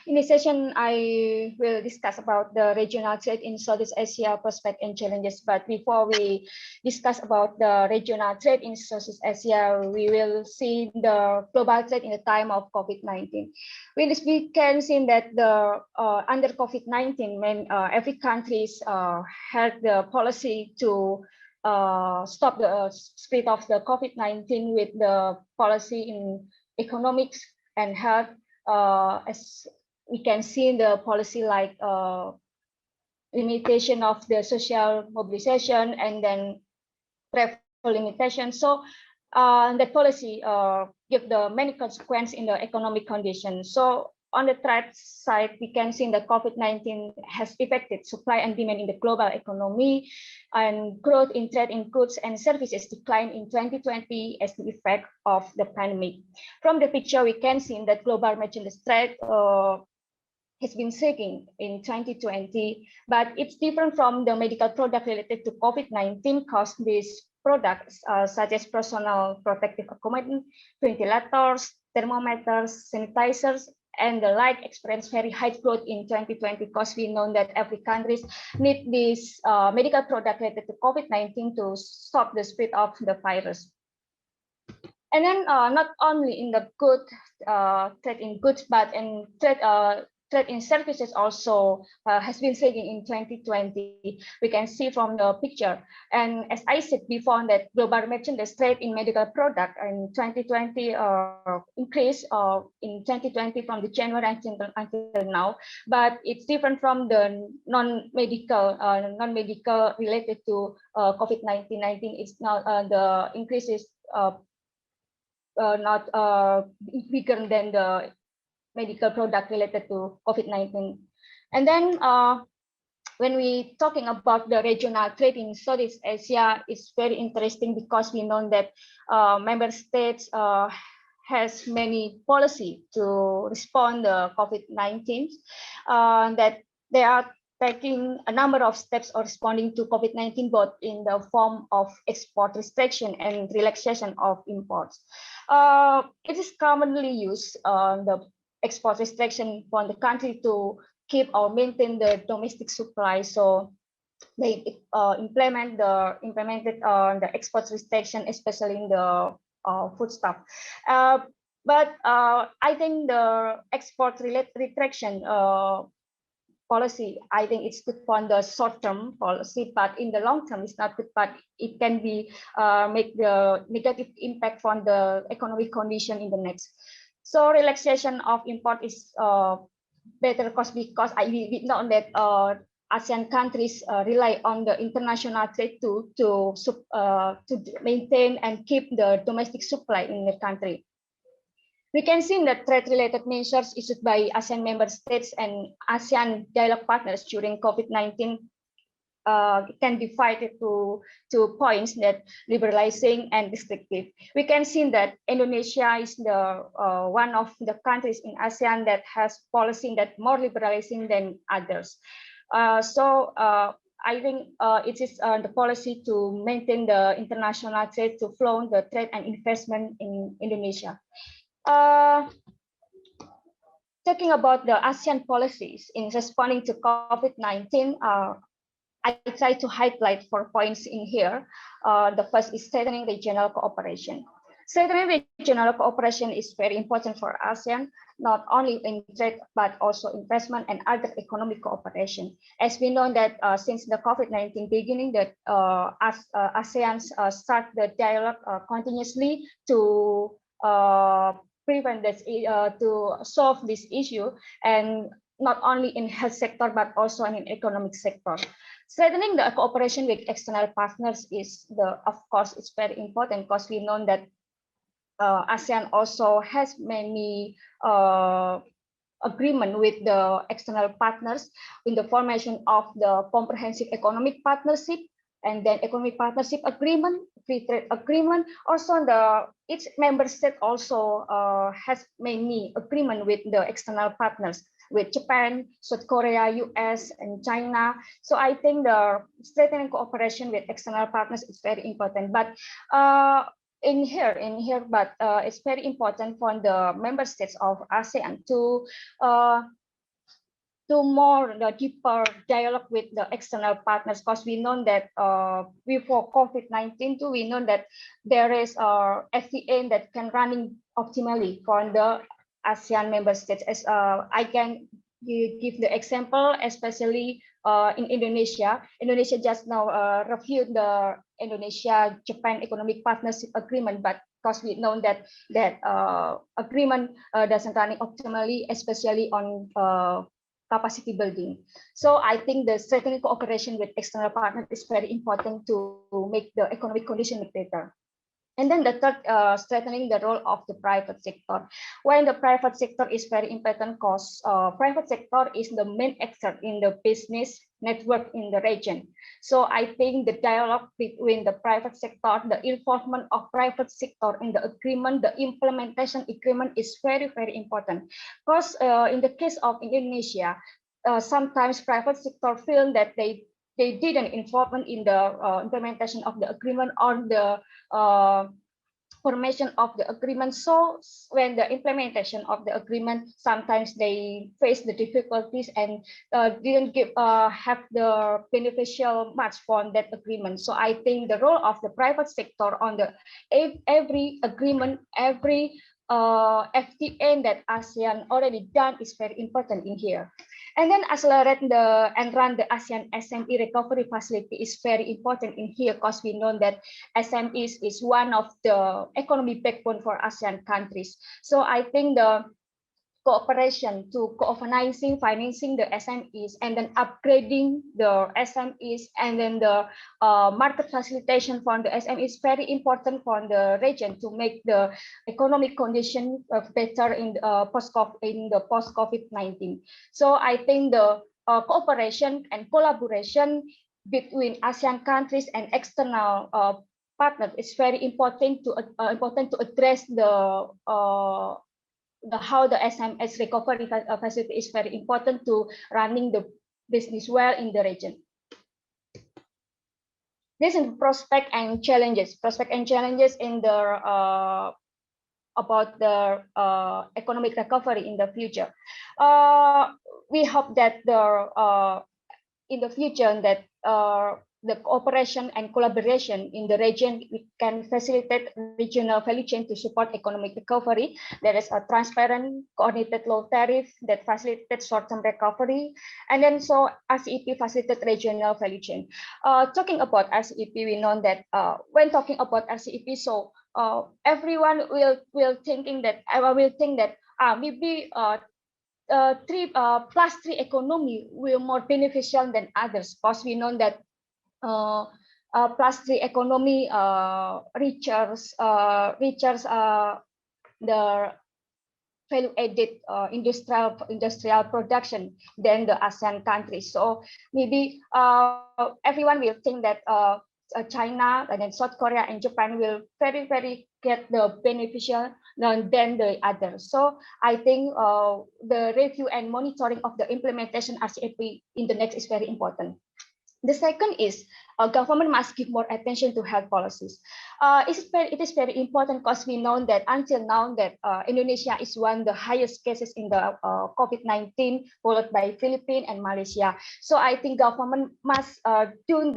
In this session, I will discuss about the regional trade in Southeast Asia, prospects and challenges. But before we discuss about the regional trade in Southeast Asia, we will see the global trade in the time of COVID-19. We can see that the under COVID-19, when every country had the policy to stop the spread of the COVID-19 with the policy in economics and health. As we can see in the policy like limitation of the social mobilization and then travel limitation. So that policy give the many consequences in the economic conditions. So on the threat side, we can see that COVID-19 has affected supply and demand in the global economy, and growth in trade in goods and services declined in 2020 as the effect of the pandemic. From the picture, we can see that global merchandise trade has been sinking in 2020, but it's different from the medical product related to COVID-19 because these products such as personal protective equipment, ventilators, thermometers, sanitizers, and the like experienced very high growth in 2020 because we know that every country need this medical product related to COVID-19 to stop the spread of the virus. And then not only in the good trade in goods, but in trade in services also has been sinking in 2020. We can see from the picture. And as I said before, that global merchandise trade in medical product in 2020 increased in 2020 from the January until now. But it's different from the non-medical related to COVID-19. It's not the increase is not bigger than the medical product related to COVID-19. And then when we talking about the regional trade in Southeast Asia, it's very interesting because we know that member states has many policy to respond to COVID-19, that they are taking a number of steps or responding to COVID-19, both in the form of export restriction and relaxation of imports. It is commonly used the export restriction for the country to keep or maintain the domestic supply. So they implemented the export restriction, especially in the foodstuff. But I think the export-related retraction policy, I think it's good for the short-term policy, but in the long term, it's not good. But it can be make the negative impact on the economic condition in the next. So relaxation of import is better because we know that ASEAN countries rely on the international trade to maintain and keep the domestic supply in the country. We can see that trade-related measures issued by ASEAN member states and ASEAN dialogue partners during COVID-19 can be divided to 2 points, that liberalizing and restrictive. We can see that Indonesia is the one of the countries in ASEAN that has policy that more liberalizing than others. So I think it is the policy to maintain the international trade, to flow the trade and investment in Indonesia. Talking about the ASEAN policies in responding to COVID-19, I try to highlight 4 points in here. The first is strengthening regional cooperation. Strengthening regional cooperation is very important for ASEAN, not only in trade, but also investment and other economic cooperation. As we know that since the COVID-19 beginning, that ASEAN start the dialogue continuously to prevent this, to solve this issue, and not only in health sector, but also in economic sector. Strengthening the cooperation with external partners is of course, it's very important, because we know that ASEAN also has many agreement with the external partners in the formation of the comprehensive economic partnership, and then economic partnership agreement, free trade agreement. Also, each member state also has many agreement with the external partners, with Japan, South Korea, US, and China. So I think the strengthening cooperation with external partners is very important. But it's very important for the member states of ASEAN to more the deeper dialogue with the external partners, because we know that before COVID-19 too, we know that there is FTA that can running optimally for the ASEAN member states. As I can give the example, especially in Indonesia. Indonesia just now reviewed the Indonesia-Japan Economic Partnership Agreement, but because we know that agreement doesn't running optimally, especially on capacity building. So I think the strengthening cooperation with external partners is very important to make the economic condition better. And then the third, strengthening the role of the private sector. When the private sector is very important, because private sector is the main actor in the business network in the region. So I think the dialogue between the private sector, the involvement of private sector in the agreement, the implementation agreement is very, very important. Because in the case of Indonesia, sometimes private sector feel that they didn't involvement in the implementation of the agreement or the formation of the agreement. So when the implementation of the agreement, sometimes they face the difficulties and didn't have the beneficial match for that agreement. So I think the role of the private sector on the every agreement, every FTA that ASEAN already done is very important in here. And then accelerate and run the ASEAN SME recovery facility is very important in here, because we know that SMEs is one of the economic backbone for ASEAN countries. So I think the cooperation to co-financing, financing the SMEs, and then upgrading the SMEs, and then the market facilitation for the SMEs is very important for the region to make the economic condition better in the post-COVID-19. So I think the cooperation and collaboration between ASEAN countries and external partners is very important to address how the SMS recovery facility is very important to running the business well in the region. This is prospect and challenges. Prospect and challenges in the about the economic recovery in the future. We hope that in the future that the cooperation and collaboration in the region, we can facilitate regional value chain to support economic recovery. There is a transparent, coordinated low tariff that facilitates short-term recovery. And then so RCEP facilitates regional value chain. Talking about RCEP, we know that when talking about RCEP, so everyone will think that maybe plus three economy will more beneficial than others, because we know that plus three economy reaches the value added industrial production than the ASEAN countries. So maybe everyone will think that China and then South Korea and Japan will very get the beneficial than the others. So I think the review and monitoring of the implementation RCEP in the next is very important. The second is government must give more attention to health policies. It is very important because we know that until now that Indonesia is one of the highest cases in the COVID-19, followed by Philippines and Malaysia. So I think government must do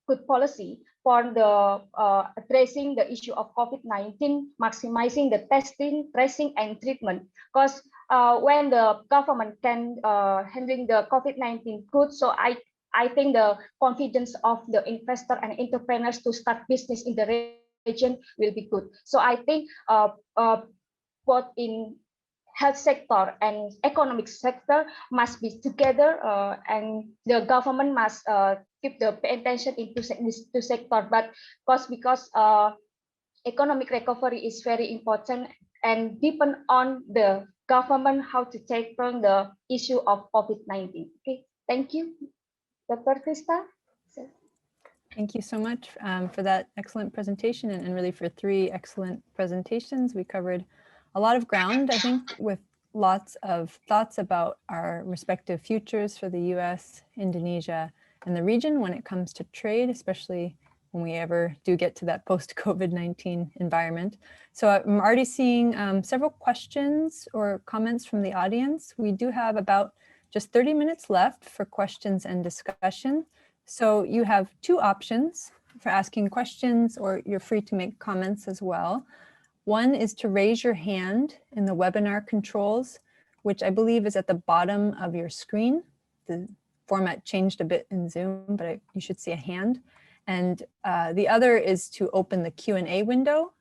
good policy for the addressing the issue of COVID-19, maximizing the testing, tracing, and treatment. Because when the government can handling the COVID-19 good, so I think the confidence of the investor and entrepreneurs to start business in the region will be good. So I think both in health sector and economic sector must be together, and the government must keep the attention into these two sectors. But because economic recovery is very important and depend on the government how to tackle the issue of COVID-19. Okay, thank you, Dr. Krista. Thank you so much for that excellent presentation, and really for three excellent presentations. We covered a lot of ground, I think, with lots of thoughts about our respective futures for the US, Indonesia, and the region when it comes to trade, especially when we ever do get to that post-COVID-19 environment. So I'm already seeing several questions or comments from the audience. We do have about just 30 minutes left for questions and discussion. So you have two options for asking questions, or you're free to make comments as well. One is to raise your hand in the webinar controls, which I believe is at the bottom of your screen. The format changed a bit in Zoom, but you should see a hand. And the other is to open the Q&A window.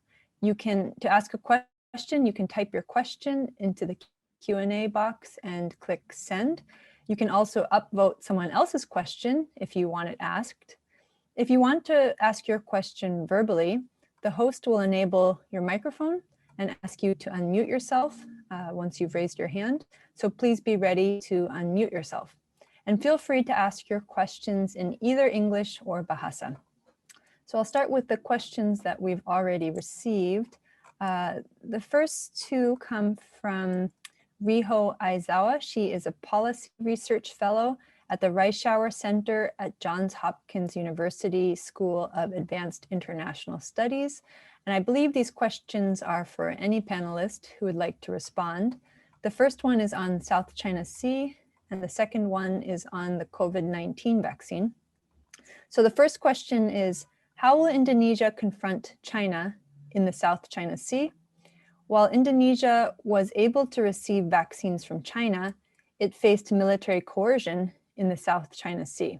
To ask a question, you can type your question into the Q&A box and click send. You can also upvote someone else's question if you want it asked. If you want to ask your question verbally, the host will enable your microphone and ask you to unmute yourself once you've raised your hand. So please be ready to unmute yourself. And feel free to ask your questions in either English or Bahasa. So I'll start with the questions that we've already received. The first two come from Riho Aizawa. She is a policy research fellow at the Reischauer Center at Johns Hopkins University School of Advanced International Studies. And I believe these questions are for any panelist who would like to respond. The first one is on South China Sea, and the second one is on the COVID-19 vaccine. So the first question is, how will Indonesia confront China in the South China Sea? While Indonesia was able to receive vaccines from China, it faced military coercion in the South China Sea.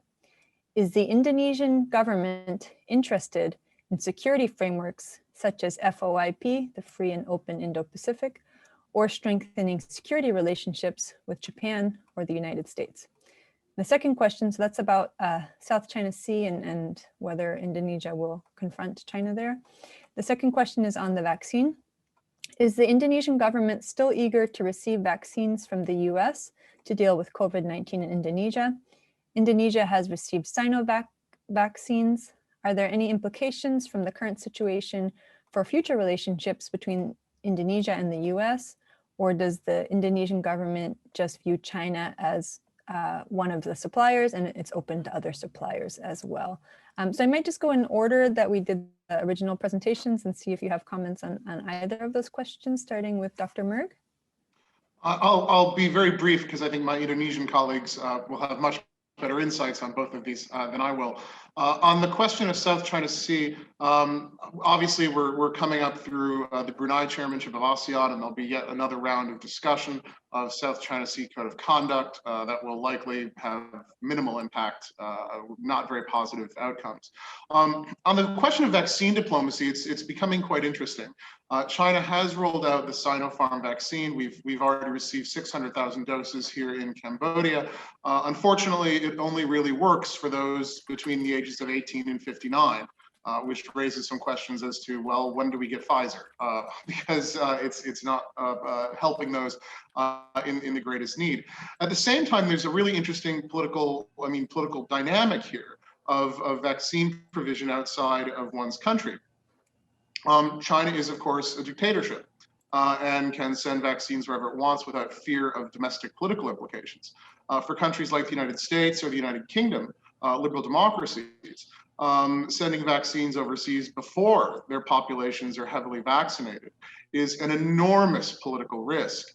Is the Indonesian government interested in security frameworks such as FOIP, the Free and Open Indo-Pacific, or strengthening security relationships with Japan or the United States? The second question, so that's about South China Sea and whether Indonesia will confront China there. The second question is on the vaccine. Is the Indonesian government still eager to receive vaccines from the US to deal with COVID-19 in Indonesia? Indonesia has received Sinovac vaccines. Are there any implications from the current situation for future relationships between Indonesia and the US? Or does the Indonesian government just view China as one of the suppliers, and it's open to other suppliers as well? So I might just go in order that we did the original presentations and see if you have comments on either of those questions, starting with Dr. Merg. I'll be very brief because I think my Indonesian colleagues will have much better insights on both of these than I will. On the question of South China Sea, obviously we're coming up through the Brunei chairmanship of ASEAN, and there'll be yet another round of discussion of South China Sea Code of Conduct that will likely have minimal impact, not very positive outcomes. On the question of vaccine diplomacy, it's becoming quite interesting. China has rolled out the Sinopharm vaccine. We've already received 600,000 doses here in Cambodia. Unfortunately, it only really works for those between the ages of 18 and 59. Which raises some questions as to, well, when do we get Pfizer? Because it's not helping those in the greatest need. At the same time, there's a really interesting political dynamic here of vaccine provision outside of one's country. China is, of course, a dictatorship and can send vaccines wherever it wants without fear of domestic political implications. For countries like the United States or the United Kingdom, liberal democracies, sending vaccines overseas before their populations are heavily vaccinated is an enormous political risk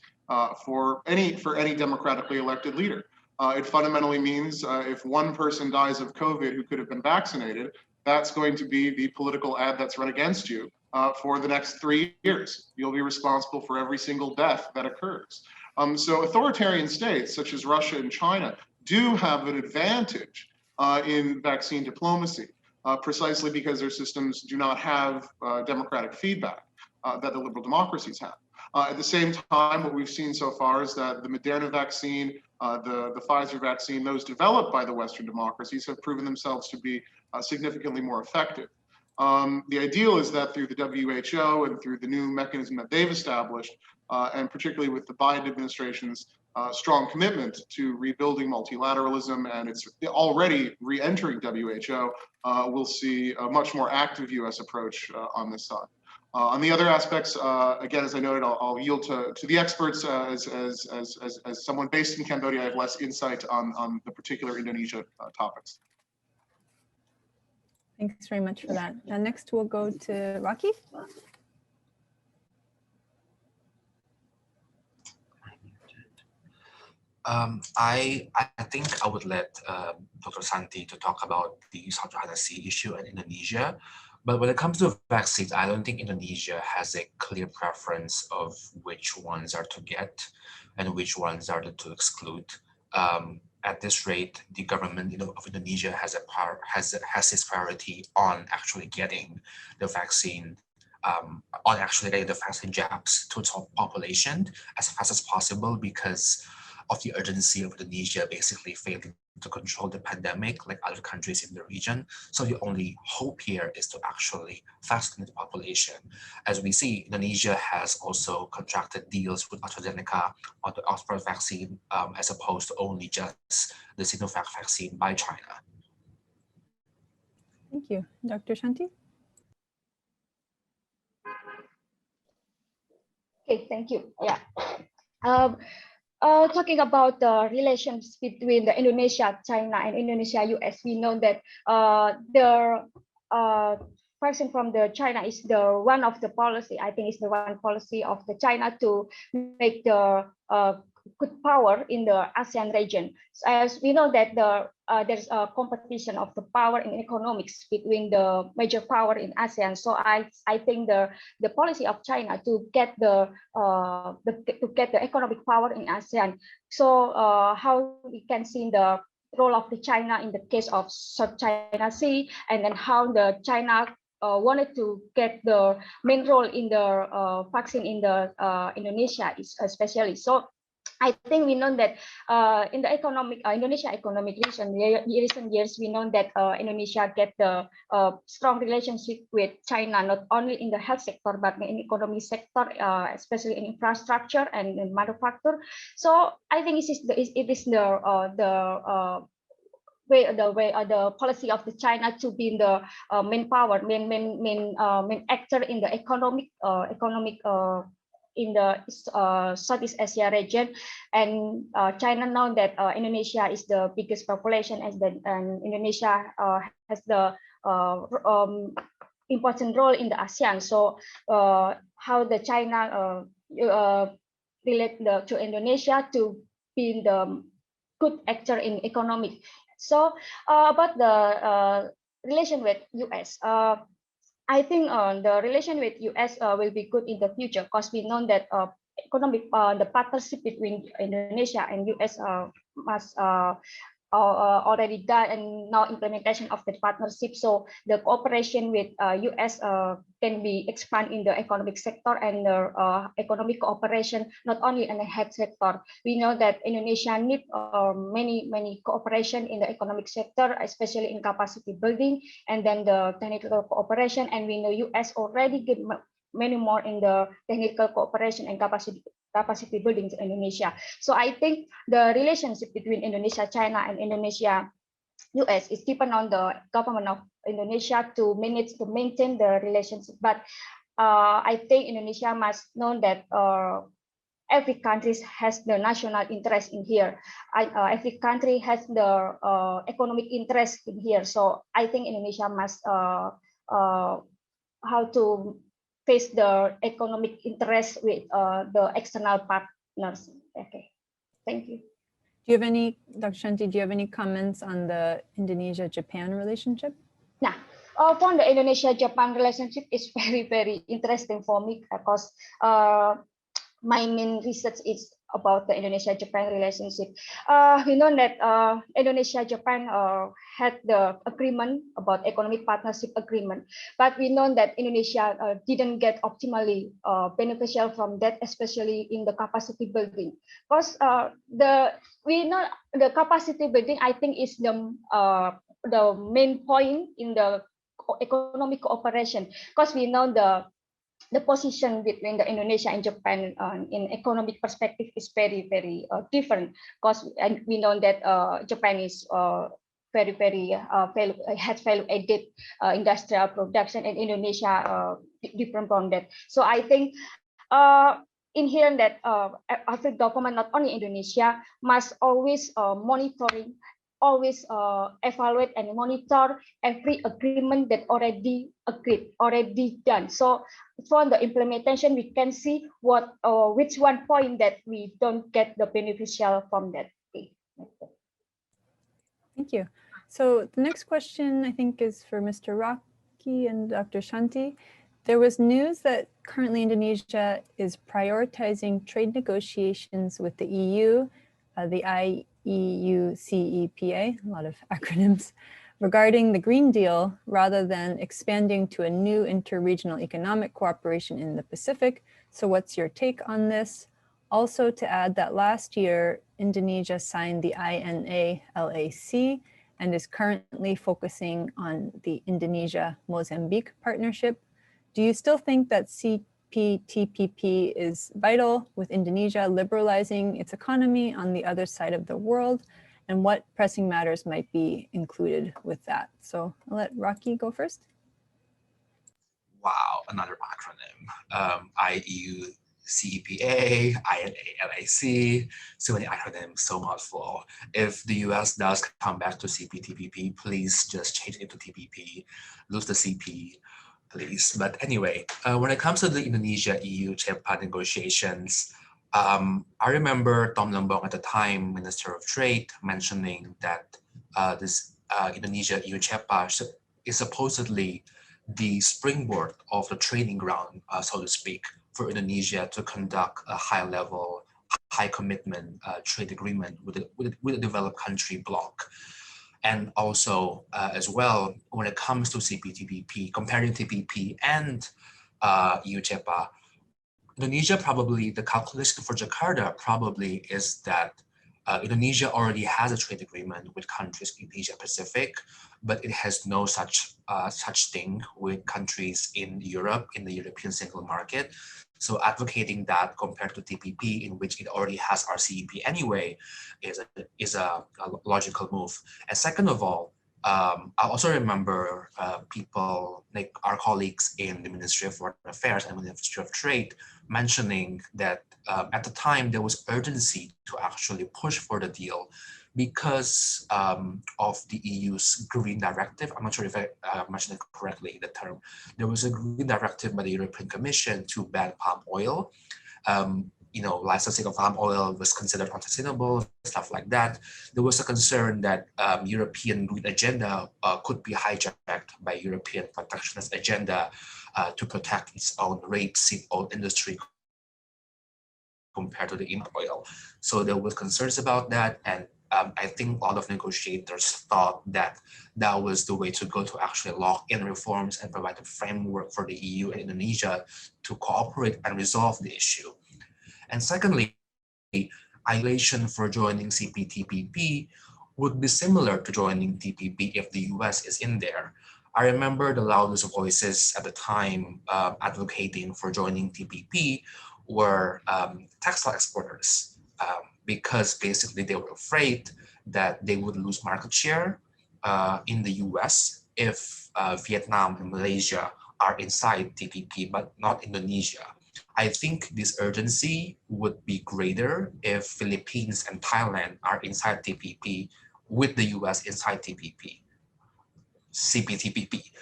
for any democratically elected leader. It fundamentally means if one person dies of COVID who could have been vaccinated, that's going to be the political ad that's run against you for the next 3 years. You'll be responsible for every single death that occurs. So authoritarian states such as Russia and China do have an advantage in vaccine diplomacy, precisely because their systems do not have democratic feedback that the liberal democracies have. At the same time, what we've seen so far is that the Moderna vaccine, the Pfizer vaccine, those developed by the Western democracies have proven themselves to be significantly more effective. The ideal is that through the WHO and through the new mechanism that they've established, and particularly with the Biden administration's strong commitment to rebuilding multilateralism, and it's already re-entering WHO, we'll see a much more active US approach on this side. On the other aspects, again, as I noted, I'll yield to the experts. As someone based in Cambodia, I have less insight on the particular Indonesia topics. Thanks very much for that. Next, we'll go to Rocky. I think I would let Dr. Santi to talk about the South China Sea issue and Indonesia. But when it comes to vaccines, I don't think Indonesia has a clear preference of which ones are to get and which ones are to exclude. At this rate, the government of Indonesia has its priority on actually getting the vaccine, on actually getting the vaccine jabs to its population as fast as possible because of the urgency of Indonesia basically failing to control the pandemic like other countries in the region. So the only hope here is to actually fasten the population. As we see, Indonesia has also contracted deals with AstraZeneca on the Oxford vaccine as opposed to only just the Sinovac vaccine by China. Thank you. Dr. Shanti? Okay, thank you. Yeah. Talking about the relations between the Indonesia, China, and Indonesia, US, we know that the person from the China is the one of the policy. I think it's the one policy of the China to make the good power in the ASEAN region. So as we know that there's a competition of the power in economics between the major power in ASEAN. So I think the policy of China to get the economic power in ASEAN. So how we can see the role of the China in the case of South China Sea, and then how the China wanted to get the main role in the vaccine in the Indonesia especially. So I think we know that in the Indonesia economic region, in recent years, we know that Indonesia get the strong relationship with China, not only in the health sector, but in the economic sector, especially in infrastructure and in manufacture. So I think it is the policy of the China to be the main power, main actor in the economic in the Southeast Asia region, and China know that Indonesia is the biggest population, and Indonesia has the important role in the ASEAN. So how the China relate to Indonesia to be the good actor in economic, So about the relation with US, I think the relation with US will be good in the future because we know that the partnership between Indonesia and US must already done and now implementation of the partnership. So the cooperation with US can be expanded in the economic sector and the economic cooperation, not only in the health sector. We know that Indonesia need many cooperation in the economic sector, especially in capacity building and then the technical cooperation. And we know US already give many more in the technical cooperation and capacity building to Indonesia. So I think the relationship between Indonesia, China, and Indonesia, US is depend on the government of Indonesia to maintain the relationship. But I think Indonesia must know that every country has the national interest in here. Every country has the economic interest in here. So I think Indonesia must how to face the economic interest with the external partners. Okay, thank you. Do you have any, Dr. Shanti, do you have any comments on the Indonesia-Japan relationship? Yeah, for the Indonesia-Japan relationship is very interesting for me because my main research is about the Indonesia-Japan relationship. We know that Indonesia-Japan had the agreement about economic partnership agreement, but we know that Indonesia didn't get optimally beneficial from that, especially in the capacity building. Because we know the capacity building, I think, is the main point in the economic cooperation, because we know the position between the Indonesia and Japan in economic perspective is very different, because we know that Japan is very value added industrial production, and Indonesia different from that. So I think in here that every government, not only Indonesia, must always monitoring, always evaluate and monitor every agreement that already agreed, already done. So for the implementation, we can see what which one point that we don't get the beneficial from that. Thank you. So the next question, I think, is for Mr. Rocky and Dr. Shanti. There was news that currently Indonesia is prioritizing trade negotiations with the EU, the IEUCEPA, a lot of acronyms, regarding the Green Deal rather than expanding to a new interregional economic cooperation in the Pacific. So what's your take on this? Also to add that last year, Indonesia signed the INA-LAC and is currently focusing on the Indonesia-Mozambique partnership. Do you still think that CPTPP is vital with Indonesia liberalizing its economy on the other side of the world? And what pressing matters might be included with that? So I'll let Rocky go first. Wow, another acronym. IEUCEPA, INA-LAC, so many acronyms, so much flow. If the US does come back to CPTPP, please just change it to TPP, lose the CP, please. But anyway, when it comes to the Indonesia-EU-Japan negotiations, I remember Tom Lembong at the time, Minister of Trade, mentioning that this Indonesia-EU-Japan is supposedly the springboard of the training ground, so to speak, for Indonesia to conduct a high-level, high-commitment trade agreement with a developed country bloc. And also, as well, when it comes to CPTPP, comparing TPP and EU-JEPA, Indonesia probably, the calculation for Jakarta probably is that Indonesia already has a trade agreement with countries in Asia Pacific, but it has no such thing with countries in Europe, in the European single market. So advocating that compared to TPP, in which it already has RCEP anyway, is a logical move. And second of all, I also remember people like our colleagues in the Ministry of Foreign Affairs and Ministry of Trade mentioning that at the time there was urgency to actually push for the deal because of the EU's Green Directive. I'm not sure if I mentioned it correctly, the term. There was a Green Directive by the European Commission to ban palm oil. licensing of palm oil was considered unsustainable, stuff like that. There was a concern that European green agenda could be hijacked by European protectionist agenda to protect its own rapeseed oil industry compared to the import oil. So there were concerns about that, and I think a lot of negotiators thought that that was the way to go to actually lock in reforms and provide a framework for the EU and Indonesia to cooperate and resolve the issue. And secondly, isolation for joining CPTPP would be similar to joining TPP if the US is in there. I remember the loudest voices at the time advocating for joining TPP were textile exporters, because basically they were afraid that they would lose market share in the US if Vietnam and Malaysia are inside TPP, but not Indonesia. I think this urgency would be greater if Philippines and Thailand are inside TPP with the US inside TPP, CPTPP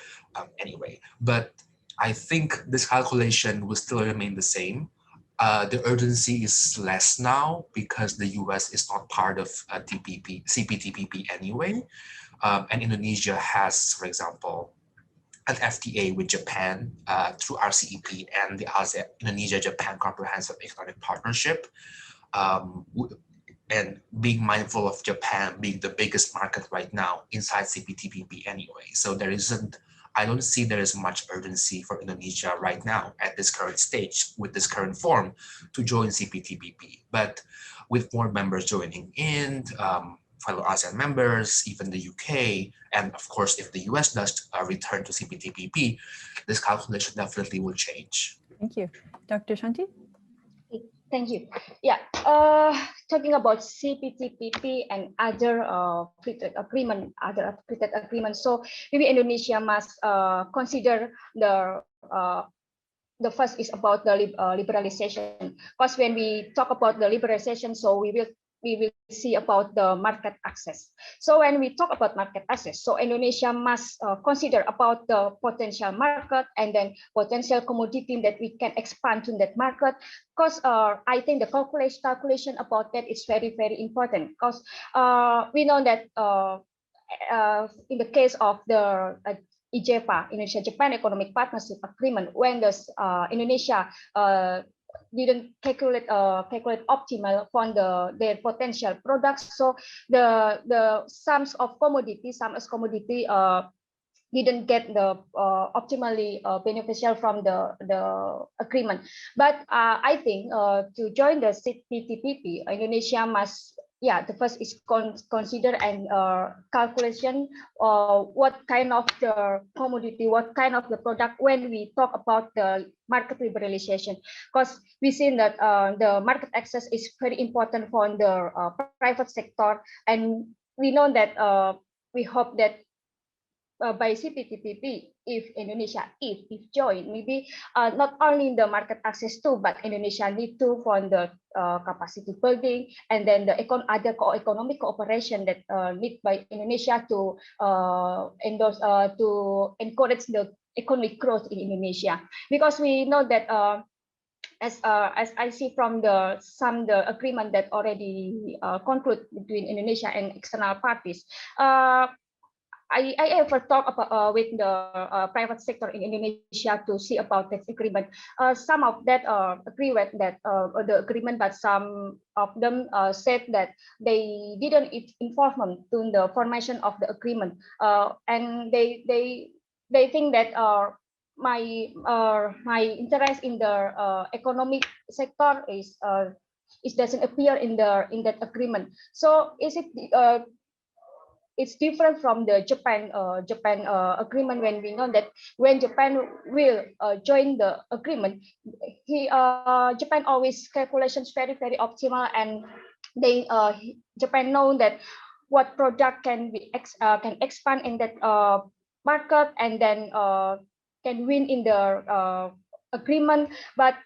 anyway. But I think this calculation will still remain the same. The urgency is less now because the US is not part of CPTPP anyway. And Indonesia has, for example, an FTA with Japan through RCEP and the ASEAN Indonesia-Japan Comprehensive Economic Partnership. And being mindful of Japan being the biggest market right now inside CPTPP anyway. So I don't see there is much urgency for Indonesia right now at this current stage with this current form to join CPTPP. But with more members joining in, fellow ASEAN members, even the UK, and of course, if the US does return to CPTPP, this calculation definitely will change. Thank you. Dr. Shanti? Thank you. Yeah, talking about CPTPP and other free trade agreement, So maybe Indonesia must consider the first is about the liberalization. Because when we talk about the liberalization, so we will see about the market access. So when we talk about market access, so Indonesia must consider about the potential market and then potential commodity that we can expand to that market. Because I think the calculation about that is very, very important. Because we know that in the case of the IJPA, Indonesia-Japan Economic Partnership Agreement, when the Indonesia didn't calculate optimal for their potential products, so the sums of commodity didn't get the optimally beneficial from the agreement. But I think to join the CPTPP, Indonesia must, the first is consider and calculation what kind of the commodity, what kind of the product when we talk about the market liberalization, because we've seen that the market access is very important for the private sector, and we know that we hope that by CPTPP, if Indonesia if join, maybe not only the market access too, but Indonesia need to for the capacity building, and then the other economic cooperation that need by Indonesia to endorse to encourage the economic growth in Indonesia, because we know that as I see from the agreement that already concluded between Indonesia and external parties. I ever talk about with the private sector in Indonesia to see about this agreement. Some of that agree with that the agreement, but some of them said that they didn't involvement to the formation of the agreement, and they think that my interest in the economic sector is doesn't appear in that agreement. So is it? It's different from the Japan agreement, when we know that when Japan will join the agreement, Japan always calculations very, very optimal, and they Japan know that what product can expand in that market, and then can win in the agreement. But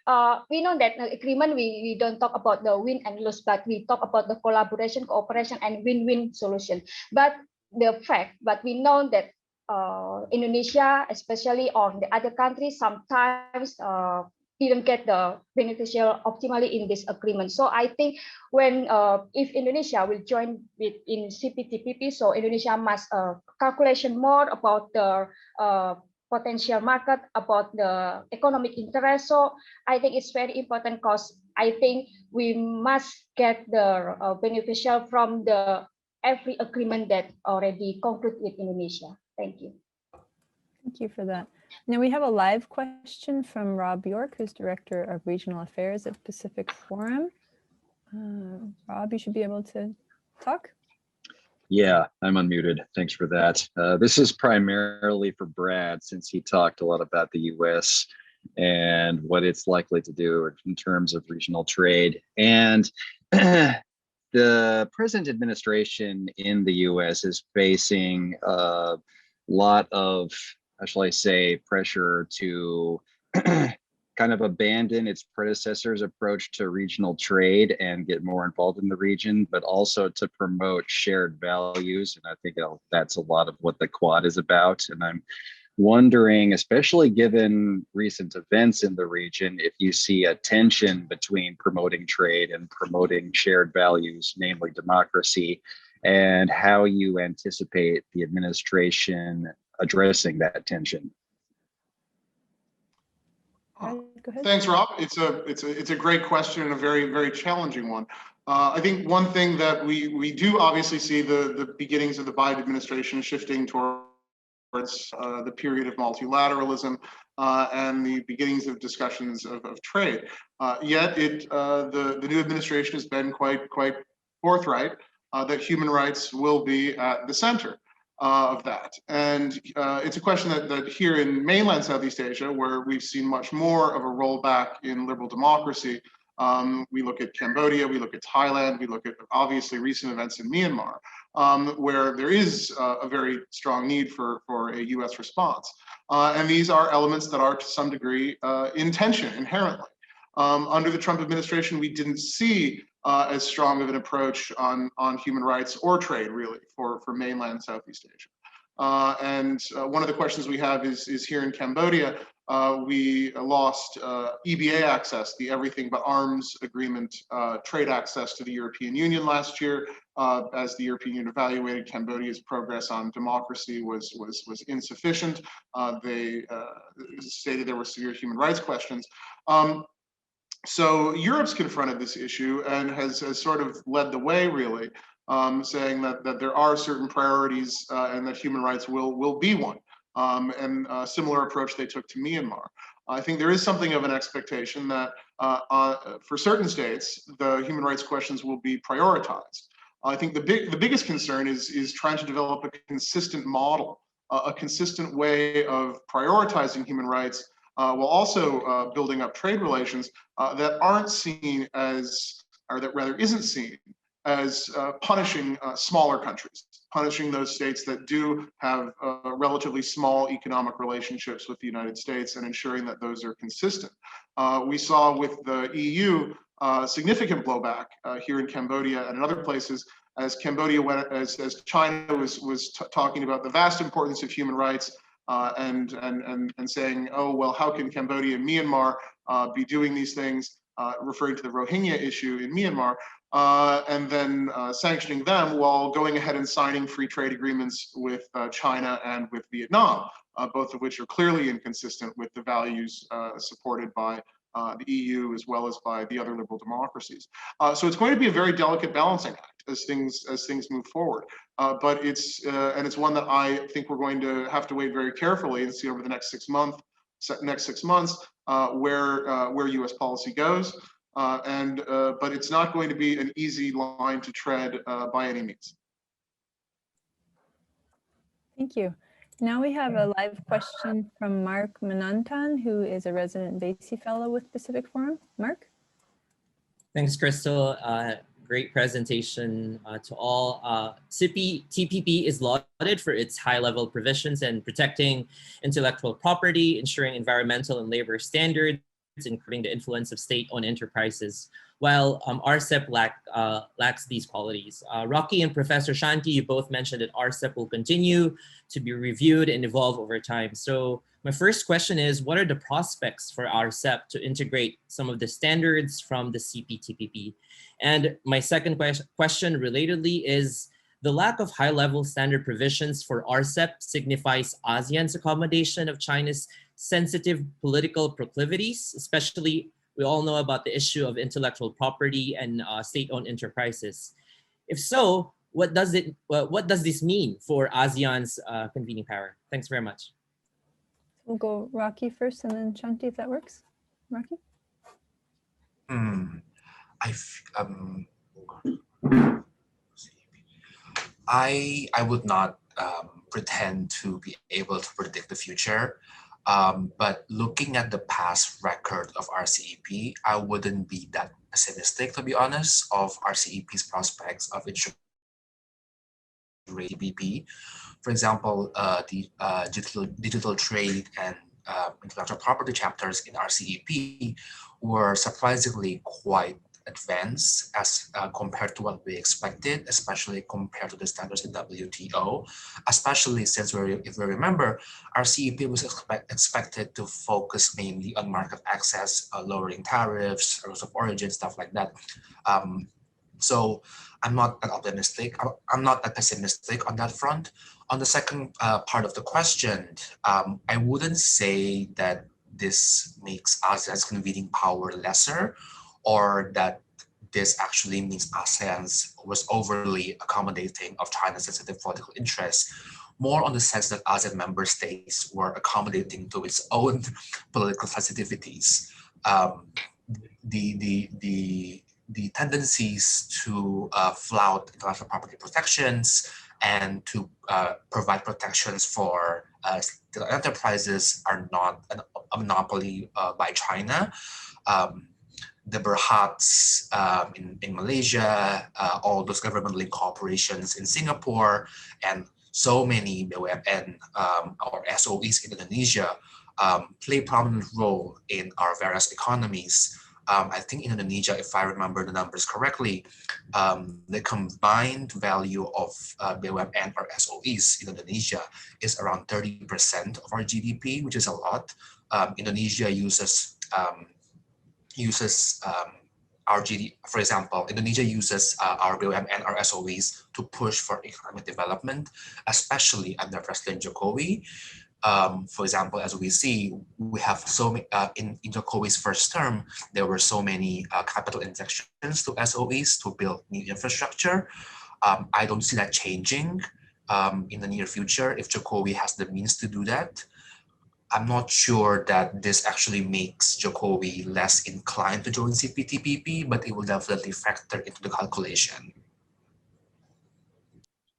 we know that the agreement, we don't talk about the win and lose, but we talk about the collaboration, cooperation, and win-win solution. But we know that Indonesia, especially on the other countries, sometimes didn't get the beneficial optimally in this agreement. So I think when if Indonesia will join with in CPTPP, so Indonesia must calculation more about the potential market, about the economic interest. So I think it's very important because I think we must get the beneficial from the every agreement that already concluded with Indonesia. Thank you. Thank you for that. Now we have a live question from Rob York, who's Director of Regional Affairs at Pacific Forum. Rob, you should be able to talk. Yeah, I'm unmuted. Thanks for that. This is primarily for Brad, since he talked a lot about the US and what it's likely to do in terms of regional trade. And the present administration in the US is facing a lot of, how shall I say, pressure to kind of abandon its predecessor's approach to regional trade and get more involved in the region, but also to promote shared values. And I think that's a lot of what the Quad is about. And I'm wondering, especially given recent events in the region, if you see a tension between promoting trade and promoting shared values, namely democracy, and how you anticipate the administration addressing that tension. Go ahead. Thanks, Rob. It's a great question and a very challenging one. I think one thing that we do obviously see the beginnings of the Biden administration shifting towards the period of multilateralism and the beginnings of discussions of trade. Yet the new administration has been quite forthright that human rights will be at the center of that. And it's a question that here in mainland Southeast Asia, where we've seen much more of a rollback in liberal democracy, we look at Cambodia, we look at Thailand, we look at obviously recent events in Myanmar, where there is a very strong need for a US response. And these are elements that are to some degree in tension inherently. Under the Trump administration, we didn't see as strong of an approach on human rights or trade, really, for mainland Southeast Asia. And one of the questions we have is here in Cambodia, we lost EBA access, the Everything But Arms Agreement, trade access to the European Union last year, as the European Union evaluated Cambodia's progress on democracy was insufficient. They stated there were severe human rights questions. So Europe's confronted this issue and has sort of led the way, really, saying that there are certain priorities and that human rights will be one. And a similar approach they took to Myanmar. I think there is something of an expectation that for certain states, the human rights questions will be prioritized. I think the biggest concern is trying to develop a consistent model, a consistent way of prioritizing human rights while also building up trade relations that aren't seen as, or that rather isn't seen as punishing smaller countries, punishing those states that do have relatively small economic relationships with the United States and ensuring that those are consistent. We saw with the EU significant blowback here in Cambodia and in other places as Cambodia went, as China was talking about the vast importance of human rights and saying, oh, well, how can Cambodia and Myanmar be doing these things, referring to the Rohingya issue in Myanmar, and then sanctioning them while going ahead and signing free trade agreements with China and with Vietnam, both of which are clearly inconsistent with the values supported by the EU as well as by the other liberal democracies. So it's going to be a very delicate balancing act as things move forward. But it's one that I think we're going to have to wait very carefully and see over the next 6 months where U.S. policy goes. But it's not going to be an easy line to tread by any means. Thank you. Now we have a live question from Mark Manantan, who is a resident Vasey Fellow with Pacific Forum. Mark? Thanks, Crystal. Great presentation to all. TPP is lauded for its high-level provisions and protecting intellectual property, ensuring environmental and labor standards, including the influence of state-owned enterprises, while RCEP lacks these qualities. Rocky and Professor Shanti, you both mentioned that RCEP will continue to be reviewed and evolve over time. So My first question is, what are the prospects for RCEP to integrate some of the standards from the CPTPP? And my second question relatedly is, the lack of high-level standard provisions for RCEP signifies ASEAN's accommodation of China's sensitive political proclivities, especially we all know about the issue of intellectual property and state-owned enterprises. If so, what does this mean for ASEAN's convening power? Thanks very much. We'll go Rocky first and then Shanti, if that works. Rocky? I would not pretend to be able to predict the future, but looking at the past record of RCEP, I wouldn't be that pessimistic, to be honest, of RCEP's prospects of integrating TPP. For example, the digital trade and intellectual property chapters in RCEP were surprisingly quite advanced as compared to what we expected, especially compared to the standards in WTO, especially since if we remember, RCEP was expected to focus mainly on market access, lowering tariffs, rules of origin, stuff like that. So I'm not that optimistic. I'm not that pessimistic on that front. On the second part of the question, I wouldn't say that this makes ASEAN's convening power lesser, or that this actually means ASEAN was overly accommodating of China's sensitive political interests, more on the sense that ASEAN member states were accommodating to its own political sensitivities. The tendencies to flout intellectual property protections and to provide protections for enterprises are not a monopoly by China. The Berhats in Malaysia, all those government-linked corporations in Singapore, and so many BUMN or SOEs in Indonesia play a prominent role in our various economies. I think in Indonesia, if I remember the numbers correctly, the combined value of BUMN or SOEs in Indonesia is around 30% of our GDP, which is a lot. Indonesia uses our GDP, for example, Indonesia uses our BUMN or SOEs to push for economic development, especially under President Jokowi. For example, as we see, we have so many, in Jokowi's first term, there were so many capital injections to SOEs to build new infrastructure. I don't see that changing in the near future if Jokowi has the means to do that. I'm not sure that this actually makes Jokowi less inclined to join CPTPP, but it will definitely factor into the calculation.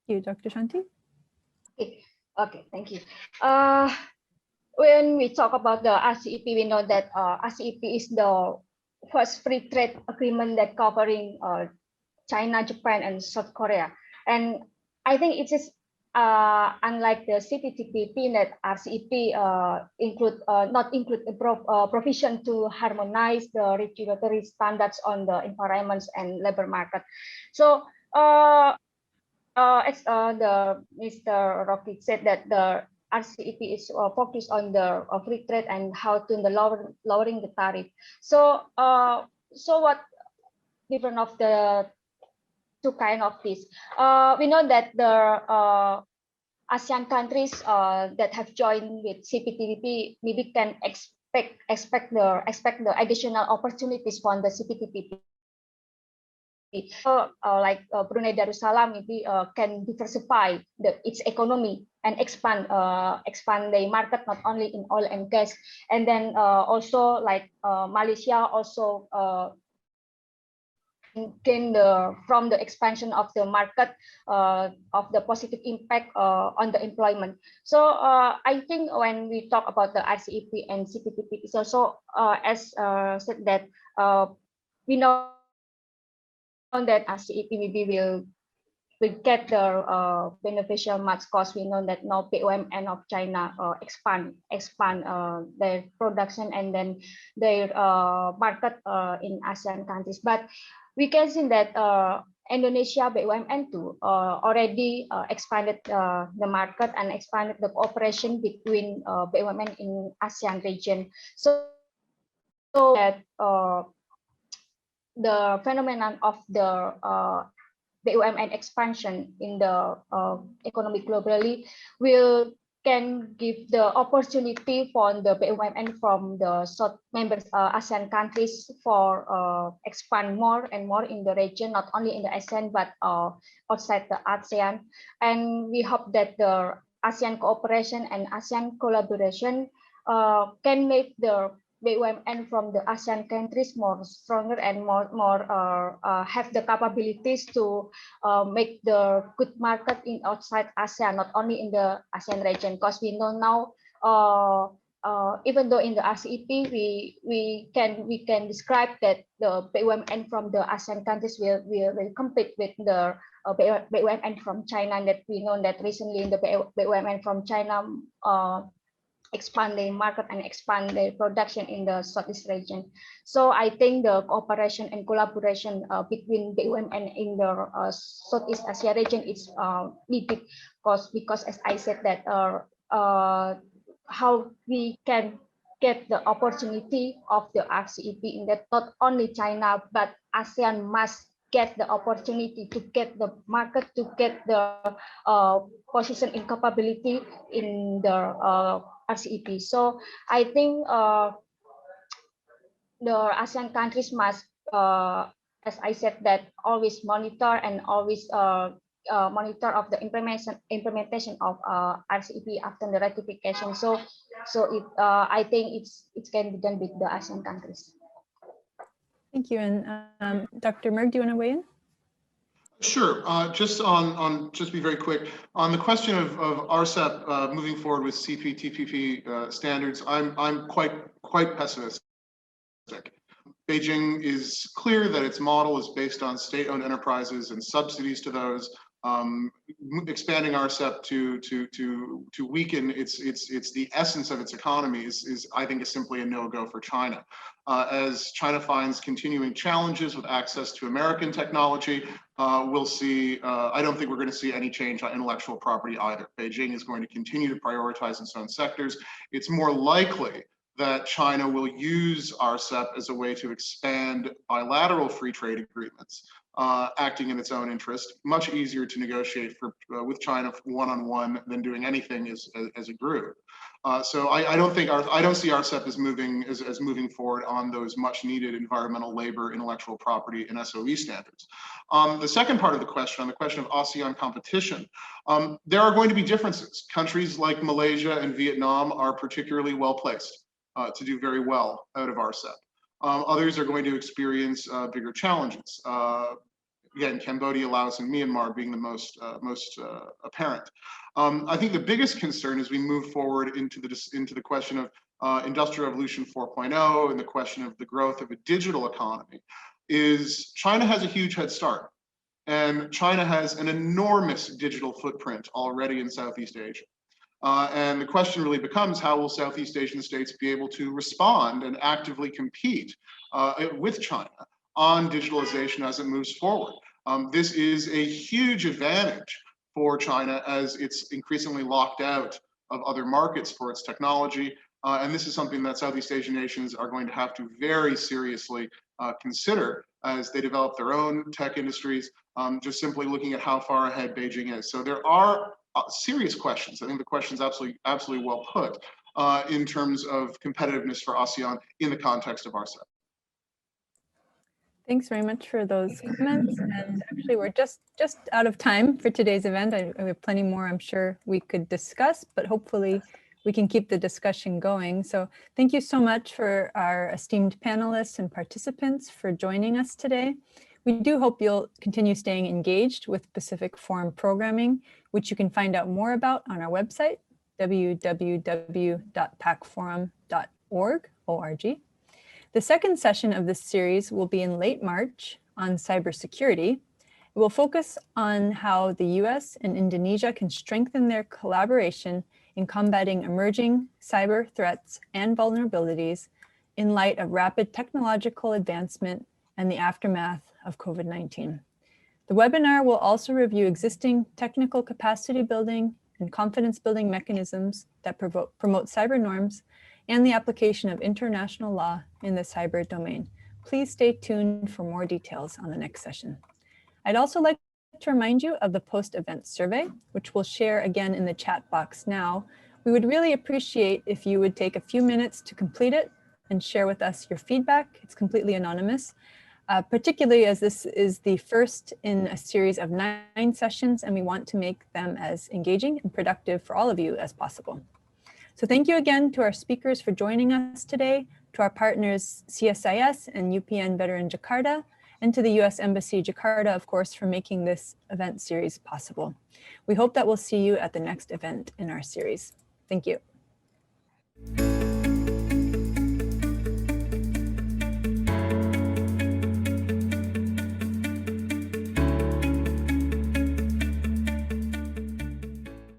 Thank you, Dr. Shanti. Okay, thank you. When we talk about the RCEP, we know that RCEP is the first free trade agreement that covering China, Japan, and South Korea. And I think it is unlike the CPTPP that RCEP not include a provision to harmonize the regulatory standards on the environment and labor market. So as Mr. Rocky said, that the RCEP is focused on the free trade and how to lowering the tariff. So so what different of the two kind of this? We know that the ASEAN countries that have joined with CPTPP maybe can expect the additional opportunities from the CPTPP. Like Brunei Darussalam maybe can diversify its economy and expand the market not only in oil and gas, and then also like Malaysia also gain from the expansion of the market of the positive impact on the employment. So I think when we talk about the RCEP and CPTPP, it's also as said that we know that RCEP maybe will get the beneficial much cost. We know that now BUMN of China expand their production and then their market in ASEAN countries. But we can see that Indonesia BUMN too already expanded the market and expanded the cooperation between BUMN in ASEAN region. So that the phenomenon of the BUMN expansion in the economy globally can give the opportunity for the BUMN from the South members ASEAN countries for expand more and more in the region, not only in the ASEAN but outside the ASEAN. And we hope that the ASEAN cooperation and ASEAN collaboration can make the BUMN from the ASEAN countries more stronger and more have the capabilities to make the good market in outside ASEAN, not only in the ASEAN region. Because we know now, even though in the RCEP we can describe that the BUMN from the ASEAN countries will compete with the BUMN from China. And that we know that recently in the BUMN from China expand their market and expand their production in the Southeast region. So I think the cooperation and collaboration between BUMN in the Southeast Asia region is needed, because as I said that how we can get the opportunity of the RCEP in that not only China but ASEAN must get the opportunity to get the market, to get the position and capability in the RCEP. So I think the ASEAN countries must, as I said, that always monitor and always monitor of the implementation of RCEP after the ratification. So I think it can be done with the ASEAN countries. Thank you. And Dr. Merg, do you want to weigh in? Sure. Just to be very quick on the question of RCEP moving forward with CP TPP standards, I'm quite pessimistic. Beijing is clear that its model is based on state-owned enterprises and subsidies to those. Expanding RCEP to weaken its the essence of its economy is I think is simply a no-go for China. As China finds continuing challenges with access to American technology, we'll see. I don't think we're going to see any change on intellectual property either. Beijing is going to continue to prioritize its own sectors. It's more likely that China will use RCEP as a way to expand bilateral free trade agreements, acting in its own interest. Much easier to negotiate with China one-on-one than doing anything as a group. So I don't see RCEP as moving forward on those much needed environmental, labor, intellectual property, and SOE standards. The second part of the question, on the question of ASEAN competition, there are going to be differences. Countries like Malaysia and Vietnam are particularly well placed to do very well out of RCEP. Others are going to experience bigger challenges. Again, Cambodia, Laos, and Myanmar being the most apparent. I think the biggest concern as we move forward into the question of Industrial Revolution 4.0 and the question of the growth of a digital economy is China has a huge head start. And China has an enormous digital footprint already in Southeast Asia. And the question really becomes, how will Southeast Asian states be able to respond and actively compete with China on digitalization as it moves forward? This is a huge advantage for China as it's increasingly locked out of other markets for its technology. And this is something that Southeast Asian nations are going to have to very seriously consider as they develop their own tech industries, just simply looking at how far ahead Beijing is. So there are serious questions. I think the question is absolutely well put in terms of competitiveness for ASEAN in the context of RCEP. Thanks very much for those comments. And actually, we're just out of time for today's event. I have plenty more I'm sure we could discuss, but hopefully we can keep the discussion going. So thank you so much for our esteemed panelists and participants for joining us today. We do hope you'll continue staying engaged with Pacific Forum programming, which you can find out more about on our website, www.pacforum.org. The second session of this series will be in late March on cybersecurity. It will focus on how the US and Indonesia can strengthen their collaboration in combating emerging cyber threats and vulnerabilities in light of rapid technological advancement and the aftermath of COVID-19. The webinar will also review existing technical capacity building and confidence building mechanisms that promote cyber norms and the application of international law in the cyber domain. Please stay tuned for more details on the next session. I'd also like to remind you of the post-event survey, which we'll share again in the chat box now. We would really appreciate if you would take a few minutes to complete it and share with us your feedback. It's completely anonymous, particularly as this is the first in a series of 9 sessions, and we want to make them as engaging and productive for all of you as possible. So thank you again to our speakers for joining us today, to our partners CSIS and UPN Veteran Jakarta, and to the US Embassy Jakarta, of course, for making this event series possible. We hope that we'll see you at the next event in our series. Thank you.